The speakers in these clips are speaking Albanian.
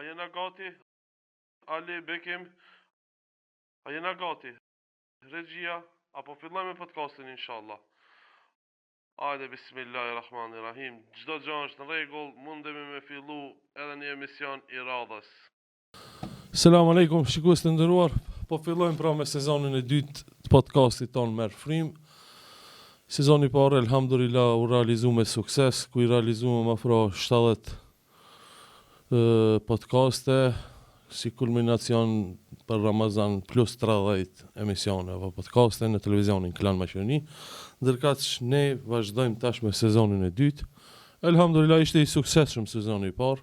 A jena gati? Ali, Bekim, a jena gati? Regjia, apo fillojmë podcastin inshallah. Hajde, bismillahirrahmanirrahim. Çdo gjë është në rregull, mundemi me fillu edhe një emision i radhës. Selam aleikum, shikues të nderuar. Po fillojmë pra me sezonin e dytë të podcastit ton Merr Frym. Sezoni i parë elhamdulillah u realizu me sukses, ku i realizuam më afro 70 podcaste, si kulminacion për Ramazan plus 30 emisione apo podcaste në televizionin Klan Maqedoni. Ndërkaq ne vazhdojmë tash me sezonin e dytë. Elhamdulillah ishte i suksesshëm sezoni i parë.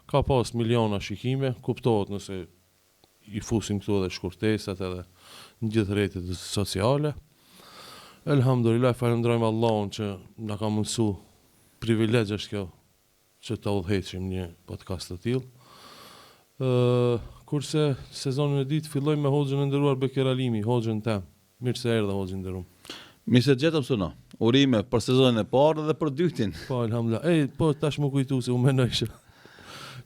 Ka pas miliona shikime, kuptohet nëse i fusim këtu edhe shkurtesat edhe në gjithë rrjetet sociale. Elhamdulillah, falenderojmë Allahun që na ka mundsu privilegj është kjo që të udhëheqim një podcast të tillë. Kurse sezonin e dytë fillojmë me hoxhën e nderuar Bekir Alimi, hoxhën tem. Mirë se erdha hoxhën e nderuar. Mirë se gjetëm suna. Urime për sezonin e parë dhe për dytin. Po elhamdulillah. Po tash më kujtu se u mendoj se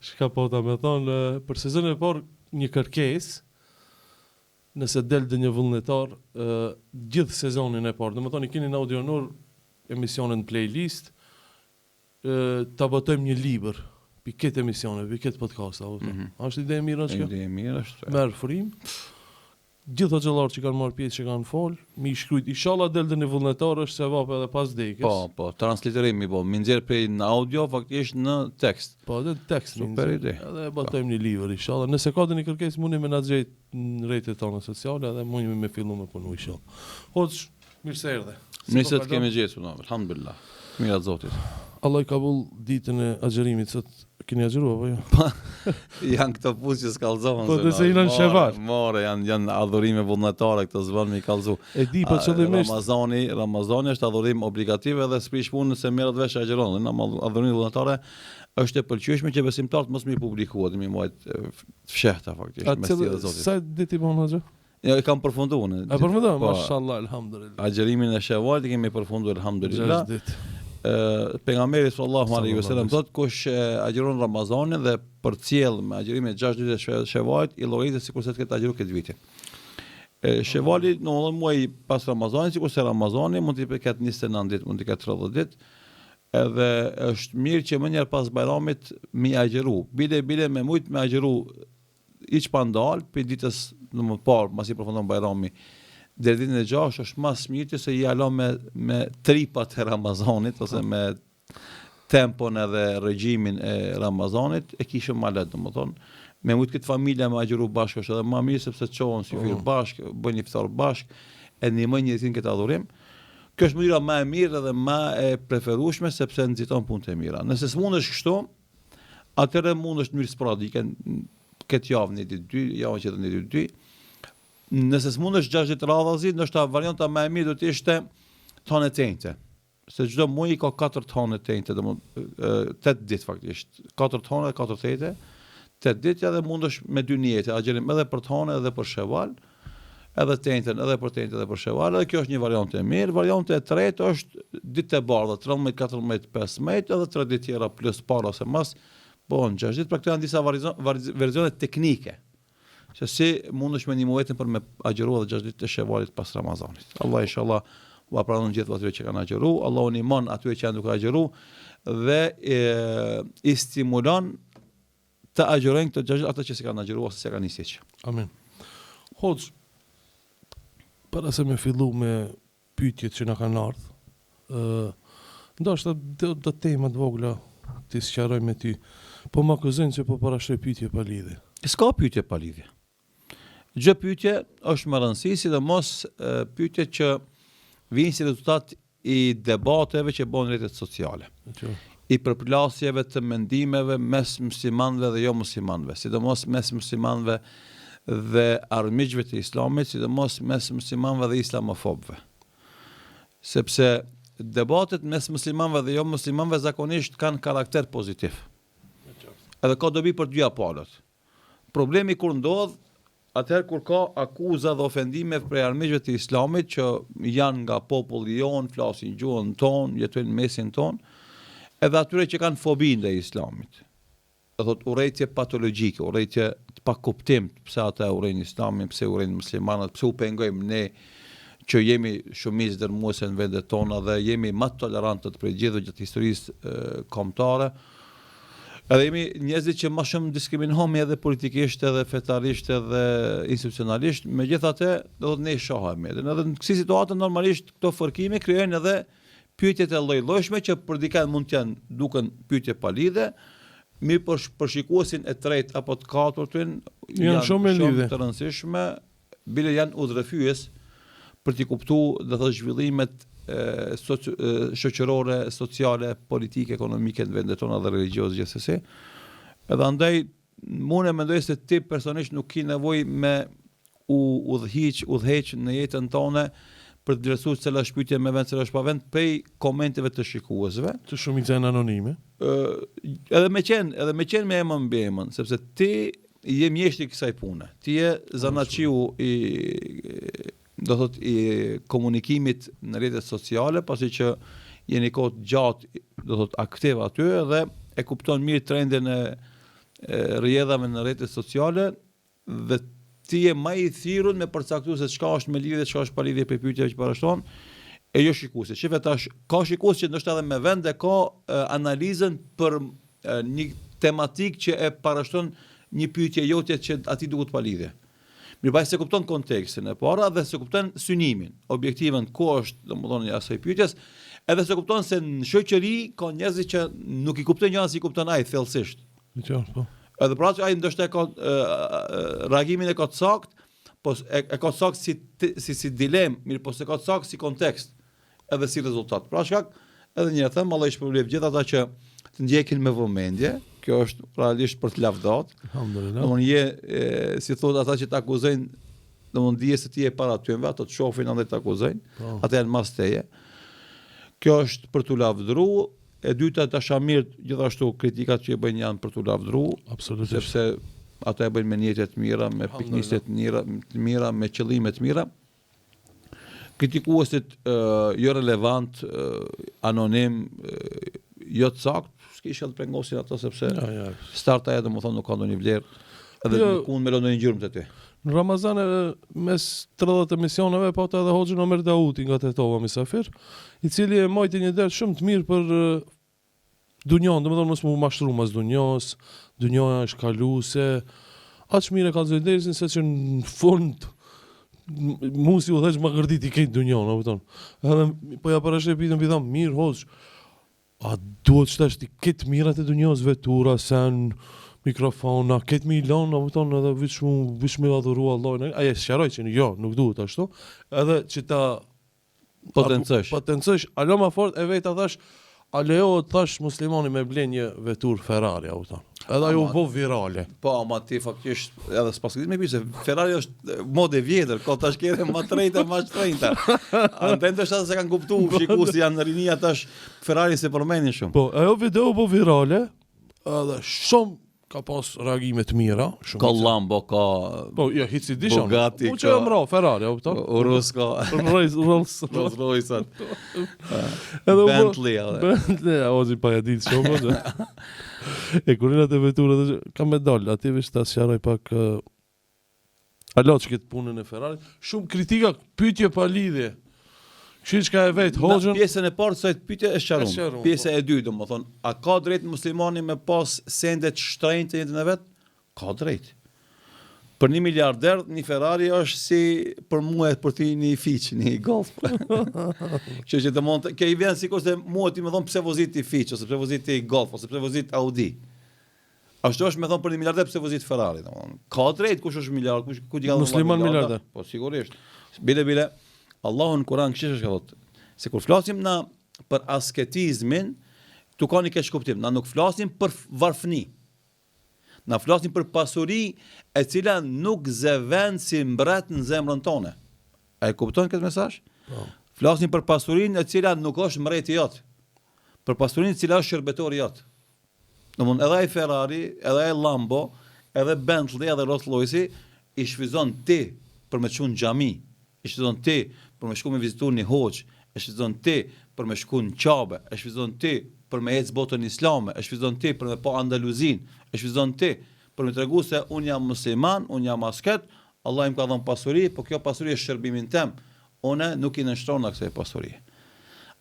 çka po ta më thon për sezonin e parë një kërkesë. Nëse del dhe një vullnetar gjithë sezonin e parë, domethënë keni në Audionur emisionin playlist, ta botojmë një libër për këtë emisione, për këtë podcast, a është ide e mirë është kjo? Ide e mirë është. Merr Frym. Gjithë xhallar që kanë marrë pjesë, që kanë fol, mi shkruajt inshallah del dhe një vullnetar është sevap edhe pas dekës. Po, transliterimi mi nxjerr prej në audio faktikisht në tekst. Po, edhe tekst. Super ide. Edhe botojmë një libër inshallah. Nëse ka një kërkesë mundi me na xhejt në rrjetet tona sociale edhe mundi me fillu me punu inshallah. Hoc, mirë se erdhe. Mirë se të kemi gjetur, alhamdulillah. Mirat Zotit. Allah i kabull ditën e agjerimit, sot keni agjeru apo jo? Janë këto punë që s'kallzohen. Po se janë shevar. More janë adhurime vullnetare këto zvan me kallzu. E di po çellimisht. Ramazani është adhurim obligativ edhe s'prish punën se merret vesh agjeron. Adhurimi vullnetare është e pëlqyeshme që besimtarët mos më publikohet, më mbajt fshehta faktikisht me sillë Zotit. Sa ditë bën agjer? Jo, e kam përfunduar unë. A përfunduar? Mashallah, alhamdulillah. Agjerimin e Shevalit kemi përfunduar alhamdulillah. 6 ditë. Pejgamberi sallallahu alaihi wasallam thotë kush agjeron Ramazanin dhe përcjell me agjerimin 6 ditë të Shevalit i llogaritet sikur se të ketë agjeruar këtë vitin. Shevali në muaj pas Ramazanit, sikur se Ramazani mund të ketë 29 ditë, mund të ketë 30 ditë. Edhe është mirë që më njëherë pas Bajramit mi agjeru. Bile me shumë me agjeru hiç pa ndal për ditës më parë, pasi përfundon Bajrami. Deri ditën e 6 është më mirë se i alo me tripat e Ramazanit ose me tempon edhe regjimin e Ramazanit e kishëm më lehtë, domethënë me shumë këtë familja me agjeru bashkë është edhe më mirë sepse çohen si fir bashkë, bëjnë iftar bashkë, e ndihmojnë njërin këtë adhurim. Kjo është mënyra më e mirë dhe më e preferueshme sepse nxiton punët e mira. Nëse s'mundesh kështu, atëherë mundesh në mënyrë sporadike këtë javë në ditë 2, javën tjetër në ditë 2. Nëse s'mundesh 6 ditë radhazi, ndoshta varianta më e mirë do të ishte tonë tente. Se çdo muaj ka 4 tonë tente, domethënë 8 ditë faktikisht. 4 tonë, 4 tente, 8 ditë edhe mundesh me 2 niyete, agjerim edhe për tonë edhe për Sheval, edhe tenten, edhe për tente edhe për Sheval, edhe kjo është një variantë e mirë. Varianta e tretë është ditë e bardha, 13, 14, 15 edhe 3 ditë tjera plus para ose mas, bon 6 ditë, pra këto janë disa versione teknike. Se si mundesh me një muajtin për me agjeruar 6 ditë të Shevalit pas Ramazanit. Allah inshallah u pranon gjithë atyre që kanë agjeru, Allahu ndihmon atyre që janë duke agjeru dhe i stimulon të agjerojnë këto 6 ditë ata që s'e kanë agjeruar ose s'e kanë nisë hiç. Amin. Hoxh, para se me fillu me pyetjet që na kanë ardhur, ndoshta do tema të vogla ti sqaroj me ty, po më akuzojnë se po parashtoj pyetje pa lidhje. S'ka pyetje pa lidhje. Çdo pyetje është më rëndësishme, sidomos pyetjet që vijnë si rezultat i debateve që bëhen në rrjetet sociale. I përplasjeve të mendimeve mes muslimanëve dhe jo muslimanëve, sidomos mes muslimanëve dhe armiqve të Islamit, sidomos mes muslimanëve dhe islamofobëve. Sepse debatet mes muslimanëve dhe jo muslimanëve zakonisht kanë karakter pozitiv. Edhe ka dobi për dy palët. Problemi kur ndodh atëherë kur ka akuza dhe ofendime prej armiqve të Islamit që janë nga populli jon, flasin gjuhën ton, jetojnë në mesin ton, edhe atyre që kanë fobi ndaj Islamit. urrejtje patologjike, urrejtje pa kuptim, pse ata urrejnë Islamin, pse urrejnë muslimanat, pse u pengojmë ne që jemi shumicë dërmuese në vendet tona dhe jemi më tolerantët për gjithë gjatë historisë kombëtare. Edhe jemi njerëzit që më shumë diskriminohemi edhe politikisht, edhe fetarisht, edhe institucionalisht, megjithatë, do të ne shohemi. Edhe në kësi situatë normalisht këto fërkime krijojnë edhe pyetjet e lloj-llojshme që për dikën mund të janë duken pyetje pa lidhje, mi për shikuesin e tretë apo të katërtin janë shumë të rëndësishme, bile janë udhërefyes për t'i kuptuar dhe thotë zhvillimet shoqërore, sociale, politike, ekonomike në vendet tona dhe religjioze gjithsesi. Edhe andaj unë mendoj se ti personisht nuk ke nevojë me udhëheq në jetën tonë për të dresuar cila është pyetje me vend, cila është pa vend, prej komenteve të shikuesve. Të shumicën anonime. Edhe me qenë me emën mbi emën, sepse ti je mjeshtri i kësaj pune. Ti je zanaqiu do thot i komunikimit në rrjetet sociale, pasi që jeni kohë gjatë do thot aktiv aty dhe e kupton mirë trendin e rrjedhave në rrjetet sociale dhe ti je më i thirrur me përcaktuar se çka është me lidhje, çka është pa lidhje për pyetjet që parashton, e jo shikuesi. Shifë tash ka shikues që ndoshta edhe me vend e ka analizën për një tematik që e parashton një pyetje jote që aty duhet pa lidhje. Mirëbaj se kupton kontekstin e para dhe se kupton synimin, objektivën ku është, domethënë asaj pyetjes, edhe se kupton se në shoqëri ka njerëz që nuk i kuptojnë gjëra si kupton ai thellësisht. Po. Edhe pra që ai ndoshta ka reagimin e ka të sakt, po e ka të sakt si dilemë, mirë po se ka të sakt si kontekst, edhe si rezultat. Pra shkak edhe një them, Allah i shpërblet gjithë ata që të ndjekin me vëmendje. Kjo është realisht për të lavdat. Alhamdulillah. Domthonë si thotë ata që të akuzojnë, domthonë dije se ti je para tyre, ato të shohin andaj të akuzojnë. Ata janë mas teje. Kjo është për të lavdëruar. E dyta dashamirët gjithashtu kritikat që e bëjnë janë për të lavdëruar, Absolutisht. sepse ata e bëjnë me niyete të mira, me piknisje të mira, me qëllime të mira. Kritikuesit jo relevant, anonim, jo të sakt, s'kisha të pengosin ato sepse starta e domethënë nuk ka ndonjë vlerë, edhe nuk mund me lënë ndonjë gjurmë të ty. Në Ramazan mes 30 emisioneve pa të edhe Hoxhën Omer Dauti nga Tetova Misafir, i cili e majti një derë shumë të mirë për dunjon, domethënë mos mu mashtru mas dunjos, dunjoja është kaluese, aq mirë ka thënë dersin se që në fund musi u dheq ma gërdit i kejtë dunjon, a kupton. Edhe po ja parashë pitën pitëm mirë Hoxh, a duhet shtash ti këtë mirat e dunjos, vetura, sen, mikrofona, këtë milon, a kupton, edhe vish me adhuru Allahin. Ai e sqaroi që jo, nuk duhet ashtu. Edhe që ta potencosh, alo më fort e vetë thash, a lejohet thash muslimani me blen një vetur Ferrari, a kupton. Edhe ajo u bë virale. Po, ama ti faktikisht edhe s'pas këtë me se Ferrari është modë e vjetër, ka tash kedhe më trejta, më shtrejta. Andaj ndoshta se kanë kuptuar shikuesi janë rinia tash Ferrari se përmendin shumë. Po, ajo video u bë virale, edhe shumë ka pas reagime të mira, shumë. Ka Lambo, ka po, jo, hiç si dishon. Bugatti, që e mra Ferrari, a kupton? Urus ka Rolls-Royce. Bentley. Bentley, ozë pa ja ditë shumë. E kurinat e veturët ka me dalë, ati veç ta sqaroj pak alo që këtë punën e Ferrari. Shumë kritika, pyetje pa lidhje. Kështu që e vetë Hoxhën. Pjesën e parë sot pyetja është sqaruar. Pjesa e dytë, domethënë, a ka drejt muslimani me pas sende të shtrenjtë në jetën e vet? Ka drejt. Për 1 miliarder, një Ferrari është si për mua për ti një Fiç, një Golf. Kështu që domethënë, ke i vjen sikur se mua ti më thon pse vozit ti Fiç ose pse vozit ti Golf ose pse vozit Audi. Ashtu është me thon për 1 miliarder pse vozit Ferrari, domethënë. Ka drejt kush është miliard, ku di gallo. Musliman miliarder. Po sigurisht. Bile Allahu në Kur'an kështu është thotë. Se kur flasim na për asketizmin, tu ka një keq kuptim. Na nuk flasim për varfëni. Na flasim për pasuri e cila nuk zëvend si mbret në zemrën tonë. A e kupton këtë mesazh? Po. Flasim për pasurinë e cila nuk është mbreti jot. Për pasurinë e cila është shërbetori jot. Domthonë edhe ai Ferrari, edhe ai Lambo, edhe Bentley, edhe Rolls-Royce i shfryzon ti për me çun xhami, i shfryzon ti për me shku me vizitu një hoqë, e shfryzon ti për me shku në Qabe, e shfryzon ti për me ecë botën islame, e shfrytëzon ti për me pa Andaluzin, e shfrytëzon ti për me tregu se unë jam musliman, unë jam asket, Allah im ka dhënë pasuri, po kjo pasuri është shërbimin tem. Unë nuk i nënshtrona kësaj pasurie.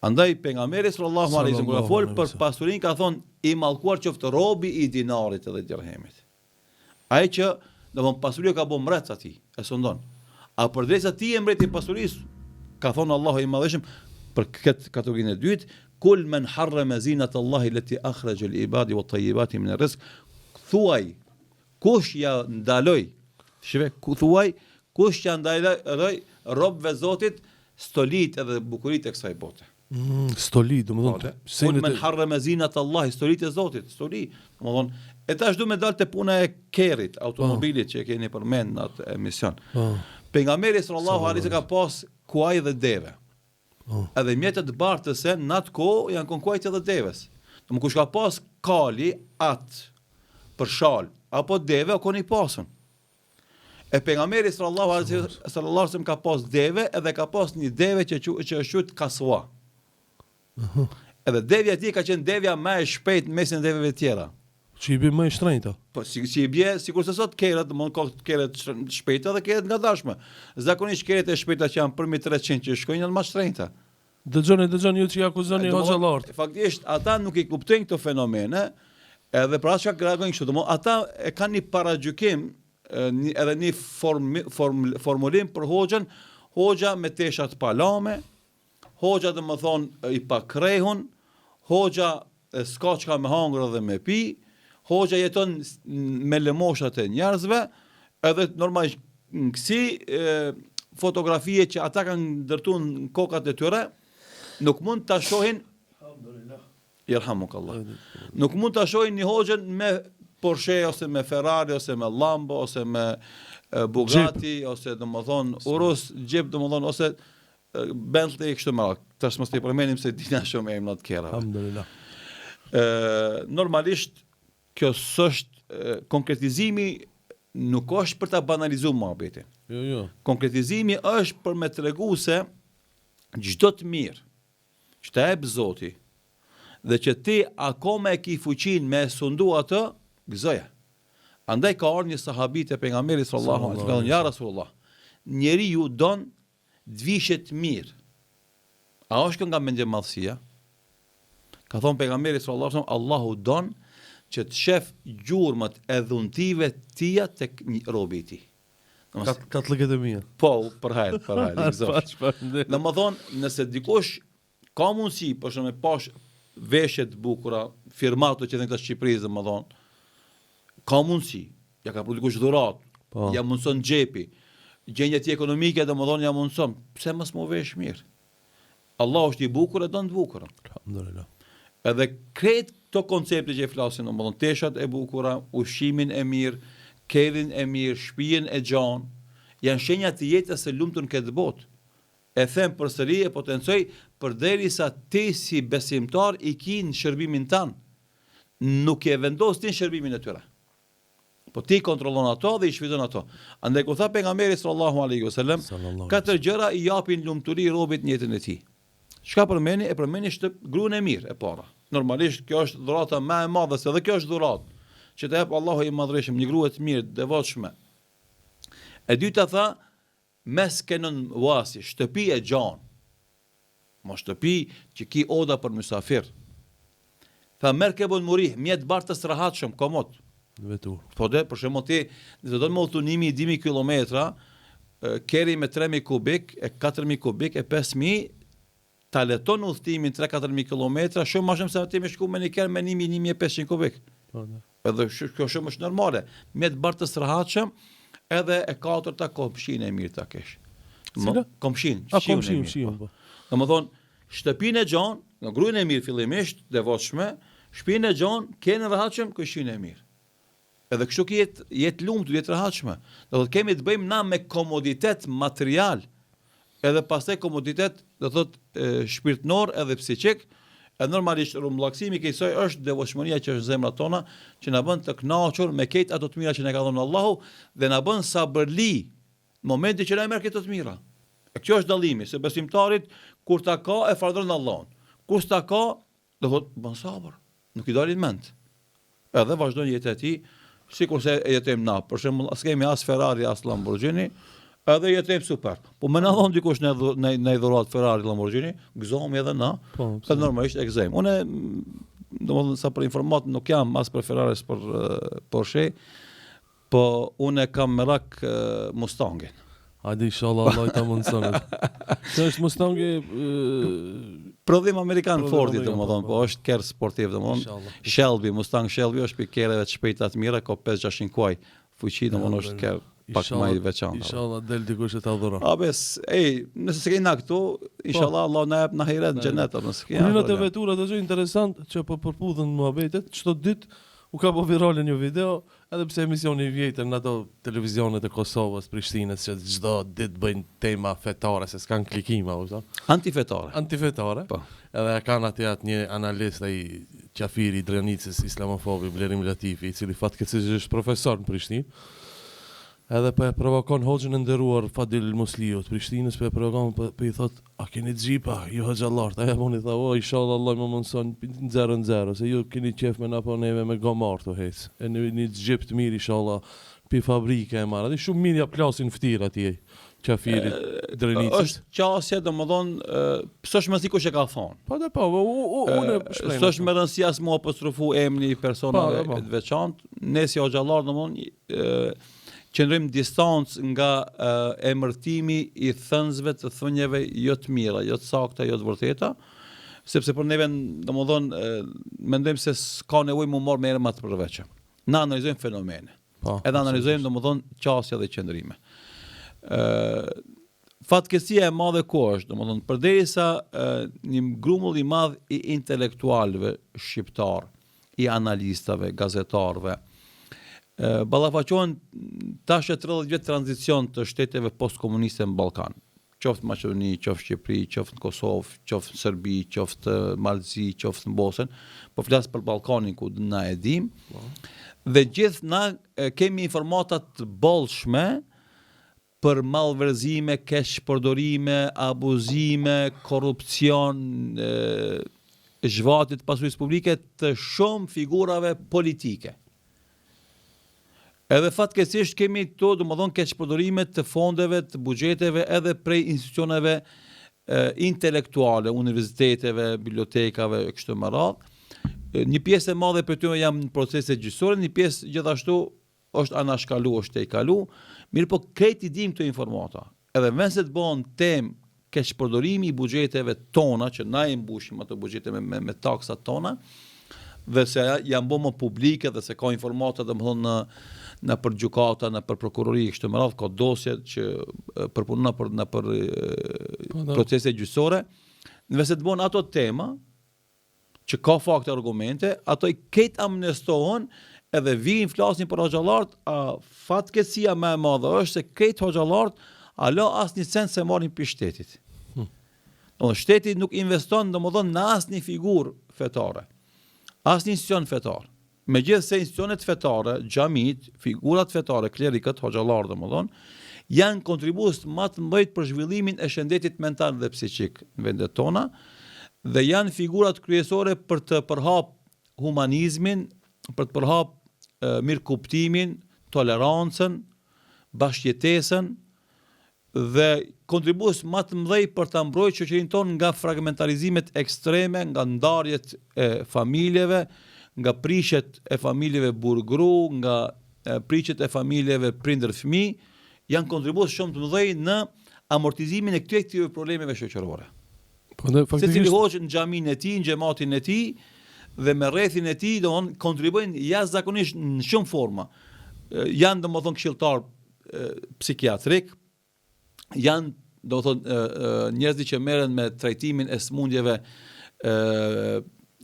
Andaj pejgamberi sallallahu alaihi wasallam kur fol për pasurinë ka thonë i mallkuar qoftë robi i dinarit edhe dirhemit. Ai që domthon pasuria ka bë mbrets atij, e sondon. A përderisa ti e mbreti pasurisë, ka thonë Allahu i madhëshëm për këtë kategorinë e dytë, kul men harrama zinata Allahi allati akhraja lil ibadi wat tayyibati min ar-rizq. Thuaj kush ja ndaloi, thuaj kush ja ndaloi robëve Zotit stolit edhe bukuritë e kësaj bote. Stoli, domethënë, Kul men harrama zinata Allahi, stolitë e Zotit, stoli. Domethënë, e tash du me dalë te puna e kerrit, automobilit që e keni përmend në atë emision. Pejgamberi sallallahu alaihi wasallam ka pas kuaj dhe deve. Edhe mjetet bartëse në atë kohë janë konkuajt edhe deves. Domethënë kush ka pas kali atë për shal apo deve o koni pasën. E pejgamberi sallallahu alaihi wasallam ka pas deve edhe ka pas një deve që është quhet kasua. Edhe devja ti ka qenë devja më e shpejt në mesin e deveve tjera. Që i bie më e shtrenjta. Po si i bie sikur se sot kerrat, domthonë ka kerrat shpejta dhe kerrat ngadashme. Zakonisht kerrat e shpejta që janë përmi 300 që shkojnë janë më shtrenjta. Dëgjoni ju që akuzoni hoxhallart. Faktikisht ata nuk i kuptojnë këto fenomene, edhe për atë që reagojnë kështu, domthonë ata e kanë një paragjykim, edhe një formulim për hoxhën, hoxha me teshat palame, hoxha domethënë i pakrehun, hoxha s'ka çka me hangër dhe me pi, hoxha jeton me lëmoshat e njerëzve, edhe normalisht kësi fotografie që ata kanë ndërtuar në kokat e tyre, nuk mund ta shohin Yerhamukallah. Nuk mund ta shohin një hoxhën me Porsche ose me Ferrari ose me Lambo ose me Bugatti ose domethënë Urus, Jeep domethënë ose Bentley kështu më radh. Tash mos i përmendim se dina shumë emra të tjera. Alhamdulillah. Normalisht kjo s'është konkretizimi nuk është për ta banalizuar muhabetin. Jo. Konkretizimi është për me tregu se çdo të mirë që ta jep Zoti dhe që ti akoma e ki fuqinë me sundu atë, gëzoja. Andaj ka ardhur një sahabi te pejgamberi sallallahu alaihi wasallam, ja Rasulullah, njeriu don të vishet mirë. A është nga mendje madhësia? Ka thonë pejgamberi sallallahu alaihi wasallam, Allahu don që të shef gjurmët e dhuntive tia tek një robi i tij. Katllëket e mia. Po, për hajr. Domethënë, nëse dikush ka mundësi, për shembull, pash veshje të bukura, firmato që janë këta Shqipërisë, domethënë, ka mundësi, ja ka prodhuar dikush dhuratë, ja mundson xhepi, gjendja e ekonomike domethënë ja mundson, pse mos më vesh mirë? Allahu është i bukur e don të bukurën. Alhamdulillah. Edhe krejt këto koncepte që flasin, domethënë teshat e bukura, ushqimin e mirë, kerrin e mirë, shtëpinë e gjan, janë shenja të jetës së lumtur në këtë botë. E them përsëri e potencoj përderisa ti si besimtar i ki në shërbimin tan, nuk e vendos ti në shërbimin e tyre. Po ti kontrollon ato dhe i shfrytëzon ato. Andaj kur tha pejgamberi sallallahu alaihi wasallam, katër gjëra i japin lumturi robit në jetën e tij. Çka përmeni? E përmeni gruan e mirë e para. Normalisht kjo është dhurata më e madhe se edhe kjo është dhuratë që të jep Allahu i madhreshëm një grua të mirë, devotshme. E dyta tha meskenun wasi, shtëpi e gjan. Mo shtëpi që ki oda për mysafir. Tha merkebun murih, mjet bartës rahatshëm, komod. Vetur. Po dhe, për shembull ti, nëse do të më udhëtimi 10.000 kilometra, keri me 3.000 kubik, e 4.000 kubik, e 5.000, ta leton udhëtimin 3-4.000 kilometra, shumë më shumë se ti më shku me një kerë me 1.000-1.500 kubik. Edhe kjo shumë është normale. Mjet bartës rahatshëm, edhe e katërta komshin e mirë ta kesh. Komshin, komshin. Domethënë, shtëpinë e gjan, në gruan e mirë fillimisht, devotshme, shtëpinë e gjan, kenë rahatshëm, këshin e mirë. Edhe kështu që jetë lumtur, jetë rahatshme. Do të kemi të bëjmë na me komoditet material, edhe pastaj komoditet, do thotë shpirtënor edhe psiqik. E normalisht rumbullaksimi kësaj është devotshmëria që është zemra tona, që na bën të kënaqur me këtë ato të mira që na ka dhënë Allahu dhe na bën sabërli në momentin që na merr këto të mira. E kjo është dallimi, se besimtarit kur ta ka e falënderon Allahun. Kur s'ta ka, do thotë bën sabër, nuk i dalin mend. Edhe vazhdon jetën e tij, sikurse e jetojmë na. Për shembull, as kemi as Ferrari, as Lamborghini, edhe jetojmë super. Po më na dhon dikush në dhurat Ferrari, Lamborghini, gëzohemi edhe na. Po, Edhe normalisht e gëzojmë. Unë domethënë sa për informat nuk jam as për Ferrari, as për Porsche, po unë kam merak Mustangin. Hajde inshallah Allah ta mundson. Kjo është Mustangi Prodhim amerikan Prodhim Fordi, amerikan, domethënë, po është kerr sportiv, domethënë. Inshallah. Shelby, Mustang Shelby është për kerreve të shpejta të mira, ka 5-600 kuaj. Fuqi, domethënë është kerr pak më i veçantë. Inshallah del dikush të adhuron. Abes, nëse se kena këtu, inshallah Allah na jep në hiret në xhenet, apo nëse kena. Kulina të vetura të është interesant që po përputhen muhabetet, çdo ditë u ka po virale një video, edhe pse emisioni i vjetër në ato televizionet e Kosovës, Prishtinës, që çdo ditë bëjnë tema fetare, se s'kan klikima, u thon. Antifetare. Antifetare. Po. Edhe kanë atë një analist ai qafiri i Drenicës, islamofobi Blerim Latifi, i cili fatkeqësisht është profesor në Prishtinë. Edhe po e provokon hoxhën e nderuar Fadil Musliu të Prishtinës, po e provokon, po i thot, a keni xhipa, ju hoxhallar? Ai apo i tha, o inshallah Allah më mundson 0-0, se ju keni qef me na po neve me gomar të hec. E një xhip të mirë inshallah, pi fabrike e marr. Atë shumë mirë ja plasin ftyr atje. Qafirit Drenicës. Është qasje, domethënë, s'është më sikush e ka thonë. Po dhe po, unë shpreh. S'është më rëndësia as mua apostrofu emri i personave Po. të veçantë. Ne si hoxhallar domethënë qëndrojmë distancë nga emërtimi i thënësve të thënieve jo të mira, jo të sakta, jo të vërteta, sepse për neve domethënë mendojmë se s'ka nevojë më marr me emra të përveçëm. Na analizojmë fenomene. Po. Edhe analizojmë domethënë qasja dhe qëndrime. Fatkeqësia e madhe ku është, domethënë përderisa një grumull i madh i intelektualëve shqiptar, i analistave, gazetarëve, ballafaqohen tash 30 vjet tranzicion të shteteve postkomuniste në Ballkan. Qoftë Maqedoni, qoftë Shqipëri, qoftë në Kosovë, qoftë në Serbi, qoftë Malzi, qoftë në Bosnë, po flas për Ballkanin ku na e dim. Dhe gjithë na kemi informata të bollshme për mallverzime, keqpërdorime, abuzime, korrupsion, zhvatje të pasurisë publike të shumë figurave politike. Edhe fatkeqësisht kemi këto, domethënë, keqpërdorime të fondeve, të buxheteve edhe prej institucioneve intelektuale, universiteteve, bibliotekave e kështu me radhë. Një pjesë e madhe për tyre janë në procese gjyqësore, një pjesë gjithashtu është anashkalu, është e kalu, mirë po krejt i dim këto informata. Edhe vend se të bëhen temë keqpërdorimi i buxheteve tona, që na i mbushim ato buxhete me taksat tona, dhe se janë bërë më publike dhe se ka informata domethënë në për gjykata, në për prokurori, kështu me radhë, ka dosje që përpunon në për procese gjyqësore. Nëse të bëhen ato tema që ka fakte argumente, ato i ketë amnestohen edhe vijnë flasin për hoxhallarët, fatkeqësia më e madhe është se ketë hoxhallarët alo asnjë cent se marrin pi shtetit. Shteti nuk investon domethënë në asnjë figurë fetare, asnjë institucion fetar. Megjithëse institucionet fetare, xhamit, figurat fetare, klerikët, hoxhallarët domethënë, janë kontribues më të mëdhenj për zhvillimin e shëndetit mental dhe psiqik në vendet tona dhe janë figurat kryesore për të përhap humanizmin, për të përhap mirëkuptimin, tolerancën, bashkëjetesën dhe kontribues më të mëdhenj për ta mbrojtur shoqërinë tonë nga fragmentarizimet ekstreme, nga ndarjet e familjeve, nga prishjet e familjeve burgru, nga prishjet e familjeve prindër-fëmijë, janë kontribues shumë të mëdhenj në amortizimin e këtyre problemeve shoqërore. Secili hoxh në xhamin e tij, në xhamatin e tij dhe me rrethin e tij, domthonë kontribuojnë jashtëzakonisht në shumë forma. Janë domethënë këshilltar psikiatrik, janë domethënë njerëz që merren me trajtimin e smundjeve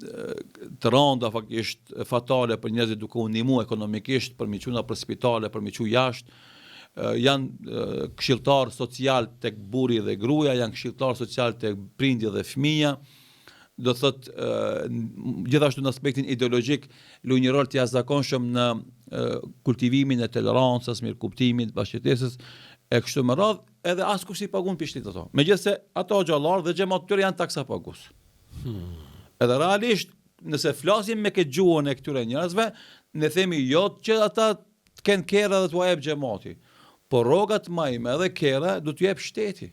të rënda faktikisht fatale për njerëzit duke u ndihmuar ekonomikisht, për miquna për spitale, për miqu jashtë, janë këshilltar social tek burri dhe gruaja, janë këshilltar social tek prindi dhe fëmia. Do thotë gjithashtu në aspektin ideologjik luajnë një rol të jashtëzakonshëm në kultivimin e tolerancës, mirëkuptimit, bashkëjetesës e kështu me radhë, edhe askush i pagun pi shtit ato. Megjithëse ato xhallar dhe xhamat tyre janë taksapagues. Edhe realisht, nëse flasim me këtë gjuhën e këtyre njerëzve, ne themi jo që ata të kenë kera dhe t'u jep xhamati, por rrogat majme edhe kera do t'u jep shteti.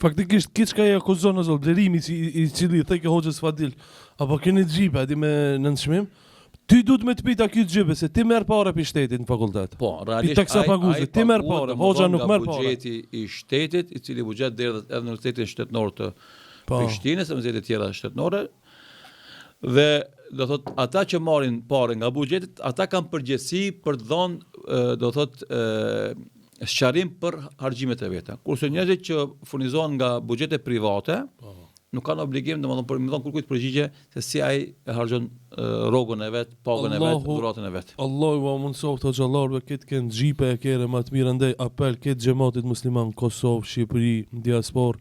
Faktikisht, kiç ka i akuzon ozë blerimi i cili thekë hoxhës Fadil, apo keni xhipa di me nënçmim, ty duhet me të pita ky xhipe se ti merr parë pi shtetit në fakultet. Po, realisht taksa paguese, ti merr parë, hoxha nuk merr parë. Buxheti i shtetit, i cili buxhet derdhet edhe në Universitetin Shtetënor të Prishtinës, në universitete tjera shtetënore, dhe do thot ata që marrin parë nga buxhetit, ata kanë përgjegjësi për të dhënë do thot sqarim për harxhimet e veta. Kurse njerëzit që furnizohen nga buxhete private, nuk kanë obligim domethënë për më dhon kërkujt përgjigje se si ai e harxhon rrogën e vet, pagën e vet, dhuratën e vet. Allahu va mundsoft xhallarëve këtë kanë xhipe e kere më të mirë ndaj apel këtë xhamatit musliman Kosovë, Shqipëri, diaspor.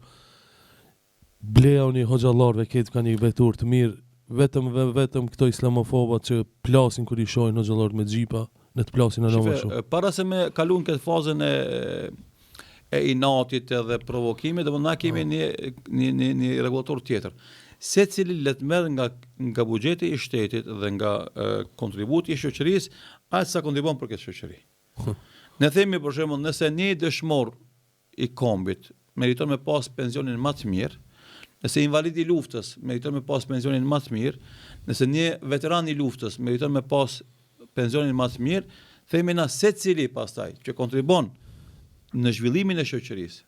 Bleuni xhallarëve këtë kanë një vetur të mirë, vetëm këto islamofobat që plasin kur i shohin xhallarët me xhipa, në të plasin anë më shumë. Para se me kalun këtë fazën e inatit edhe provokimit, do na kemi një regulator tjetër. Secili le të merr nga buxheti i shtetit dhe nga kontributi i shoqërisë, aq sa kontribon për këtë shoqëri. Ne themi për shembull, nëse një dëshmor i kombit meriton me pas pensionin më të mirë, nëse invalid i luftës meriton me pas pensionin më të mirë, nëse një veteran i luftës meriton me pas pensionin më të mirë, themi na secili pastaj që kontribon në zhvillimin e shoqërisë,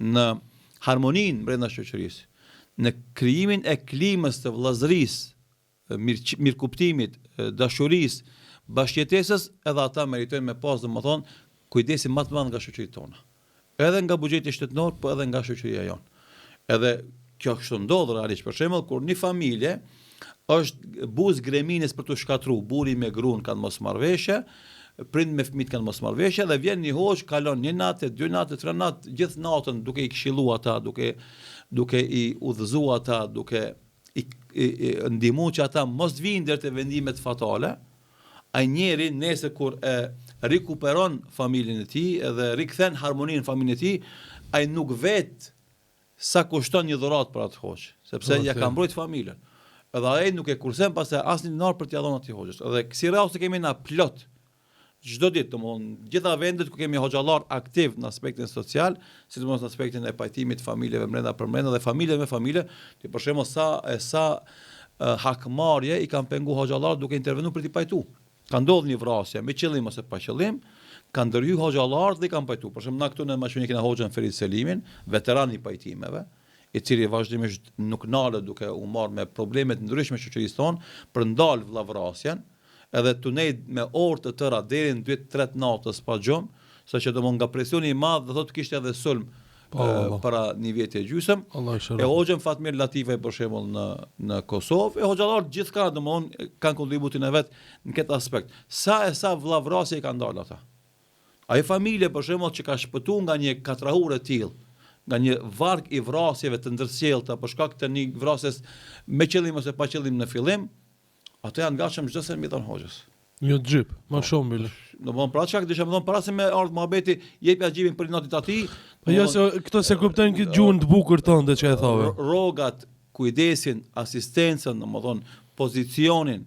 në harmoninë brenda shoqërisë, në krijimin e klimës të vëllazërisë, mirëkuptimit, dashurisë, bashkëjetesës, edhe ata meritojnë me pas domethënë kujdesin më të madh nga shoqëritë tona. Edhe nga buxheti shtetënor, po edhe nga shoqëria jonë. Edhe kjo kështu ndodh realisht, për shembull, kur një familje është buzë gremines për të shkatru, buri me gruan kanë mosmarrveshje, prind me fëmijët kanë mosmarrveshje dhe vjen një hoxh, kalon një natë, 2 natë, 3 natë, gjithë natën duke i këshilluar ata, duke i udhëzuar ata, duke i ndihmuar që ata mos vinë deri te vendimet fatale. Ai njeri nesër kur e rikuperon familjen e tij edhe rikthen harmoninë në familjen e tij, ai nuk vet sa kushton një dhuratë për atë hoxh, sepse ja ka mbrojt familjen. Edhe ai nuk e kursen pas asnjë dinar për t'ia dhënë atij hoxhës. Edhe kësi raste kemi na plot. Çdo ditë, domthonë, gjitha vendet ku kemi hoxhallar aktiv në aspektin social, sidomos në aspektin e pajtimit familjeve brenda për brenda dhe familje me familje, ti për shembull sa hakmarrje i kanë pengu hoxhallar duke intervenuar për t'i pajtu. Ka ndodhur një vrasje me qëllim ose pa qëllim, kanë ndërhyj hoxhallar dhe i kanë pajtu. Për shembull, na këtu në Maqedoni kena hoxhën Ferit Selimin, veteran i pajtimeve, i cili vazhdimisht nuk nalet duke u marrë me problemet ndryshme shoqërisë tonë për ndal vllavrasjen, edhe tunej me orë të tëra deri në 2-3 natës pa gjumë, saqë domon nga presioni i madh do thotë kishte edhe sulm para një viti e gjysëm. E hoxhën Fatmir Latife për shembull në Kosovë, e hoxhallar gjithçka domon kanë kontributin e vet në këtë aspekt. Sa vllavrasje i kanë dalë ata. Ai familje për shembull që ka shpëtuar nga një katrahur e tillë, nga një varg i vrasjeve të ndërsjellta për shkak të një vrasjes me qëllim ose pa qëllim në fillim, ato janë gatshëm çdo se mi dhon hoxhës. Një xhip, më shumë bile. Domthon pra çka disha më thon para se me ardh muhabeti, jepja xhipin për natit atij. Po jo se këto se kuptojnë këtë gjuhën të bukur tënde që e thove. Rrogat, kujdesin, asistencën, domthon pozicionin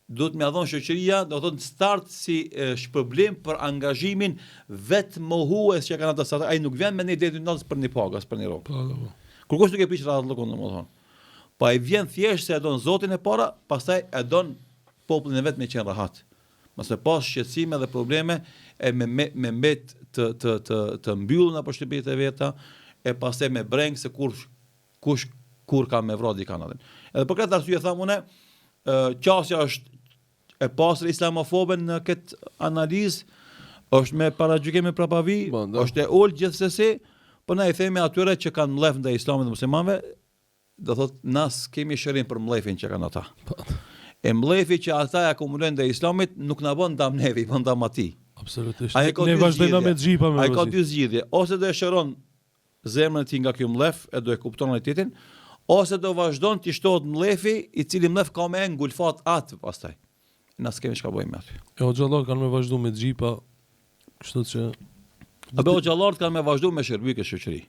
duhet më dhon shoqëria, do thotë start si shpërblim për angazhimin vetë mohues që kanë ata sa ai nuk vjen me një ditë natës për një pagas, për një rrogë. Kur kush nuk e prish radhën lokon domethënë. Po ai vjen thjesht se e don Zotin e para, pastaj e don popullin e vet me qenë rahat. Mos e pas shqetësime dhe probleme e me mbet të mbyllur apo shtëpitë e veta e pastaj me breng se kur ka me vrodi kanadin. Edhe për këtë arsye tham unë, qasja është e pasër islamofobe në këtë analizë, është me paragjykime prapavi, është e ullë gjithsesi, po na i themi atyre që kanë mlef ndaj islamit dhe muslimanëve, do thotë nas kemi shërim për mlefin që kanë ata. E mlefi që ata e akumulojnë ndaj islamit nuk na bën dam nevi, bën dam atij. Absolutisht. Ne vazhdojmë me xhipa me. Ai ka dy zgjidhje, ose do e shëron zemrën e tij nga ky mlef e do e kupton realitetin, ose do vazhdon të shtohet mlefi i cili mlef ka me ngulfat atë pastaj. Na s'kemi çka bëjmë aty. E hoxhallar kanë me vazhdu me xhipa, kështu që apo hoxhallar kanë me vazhdu me shërbyke shoqëri.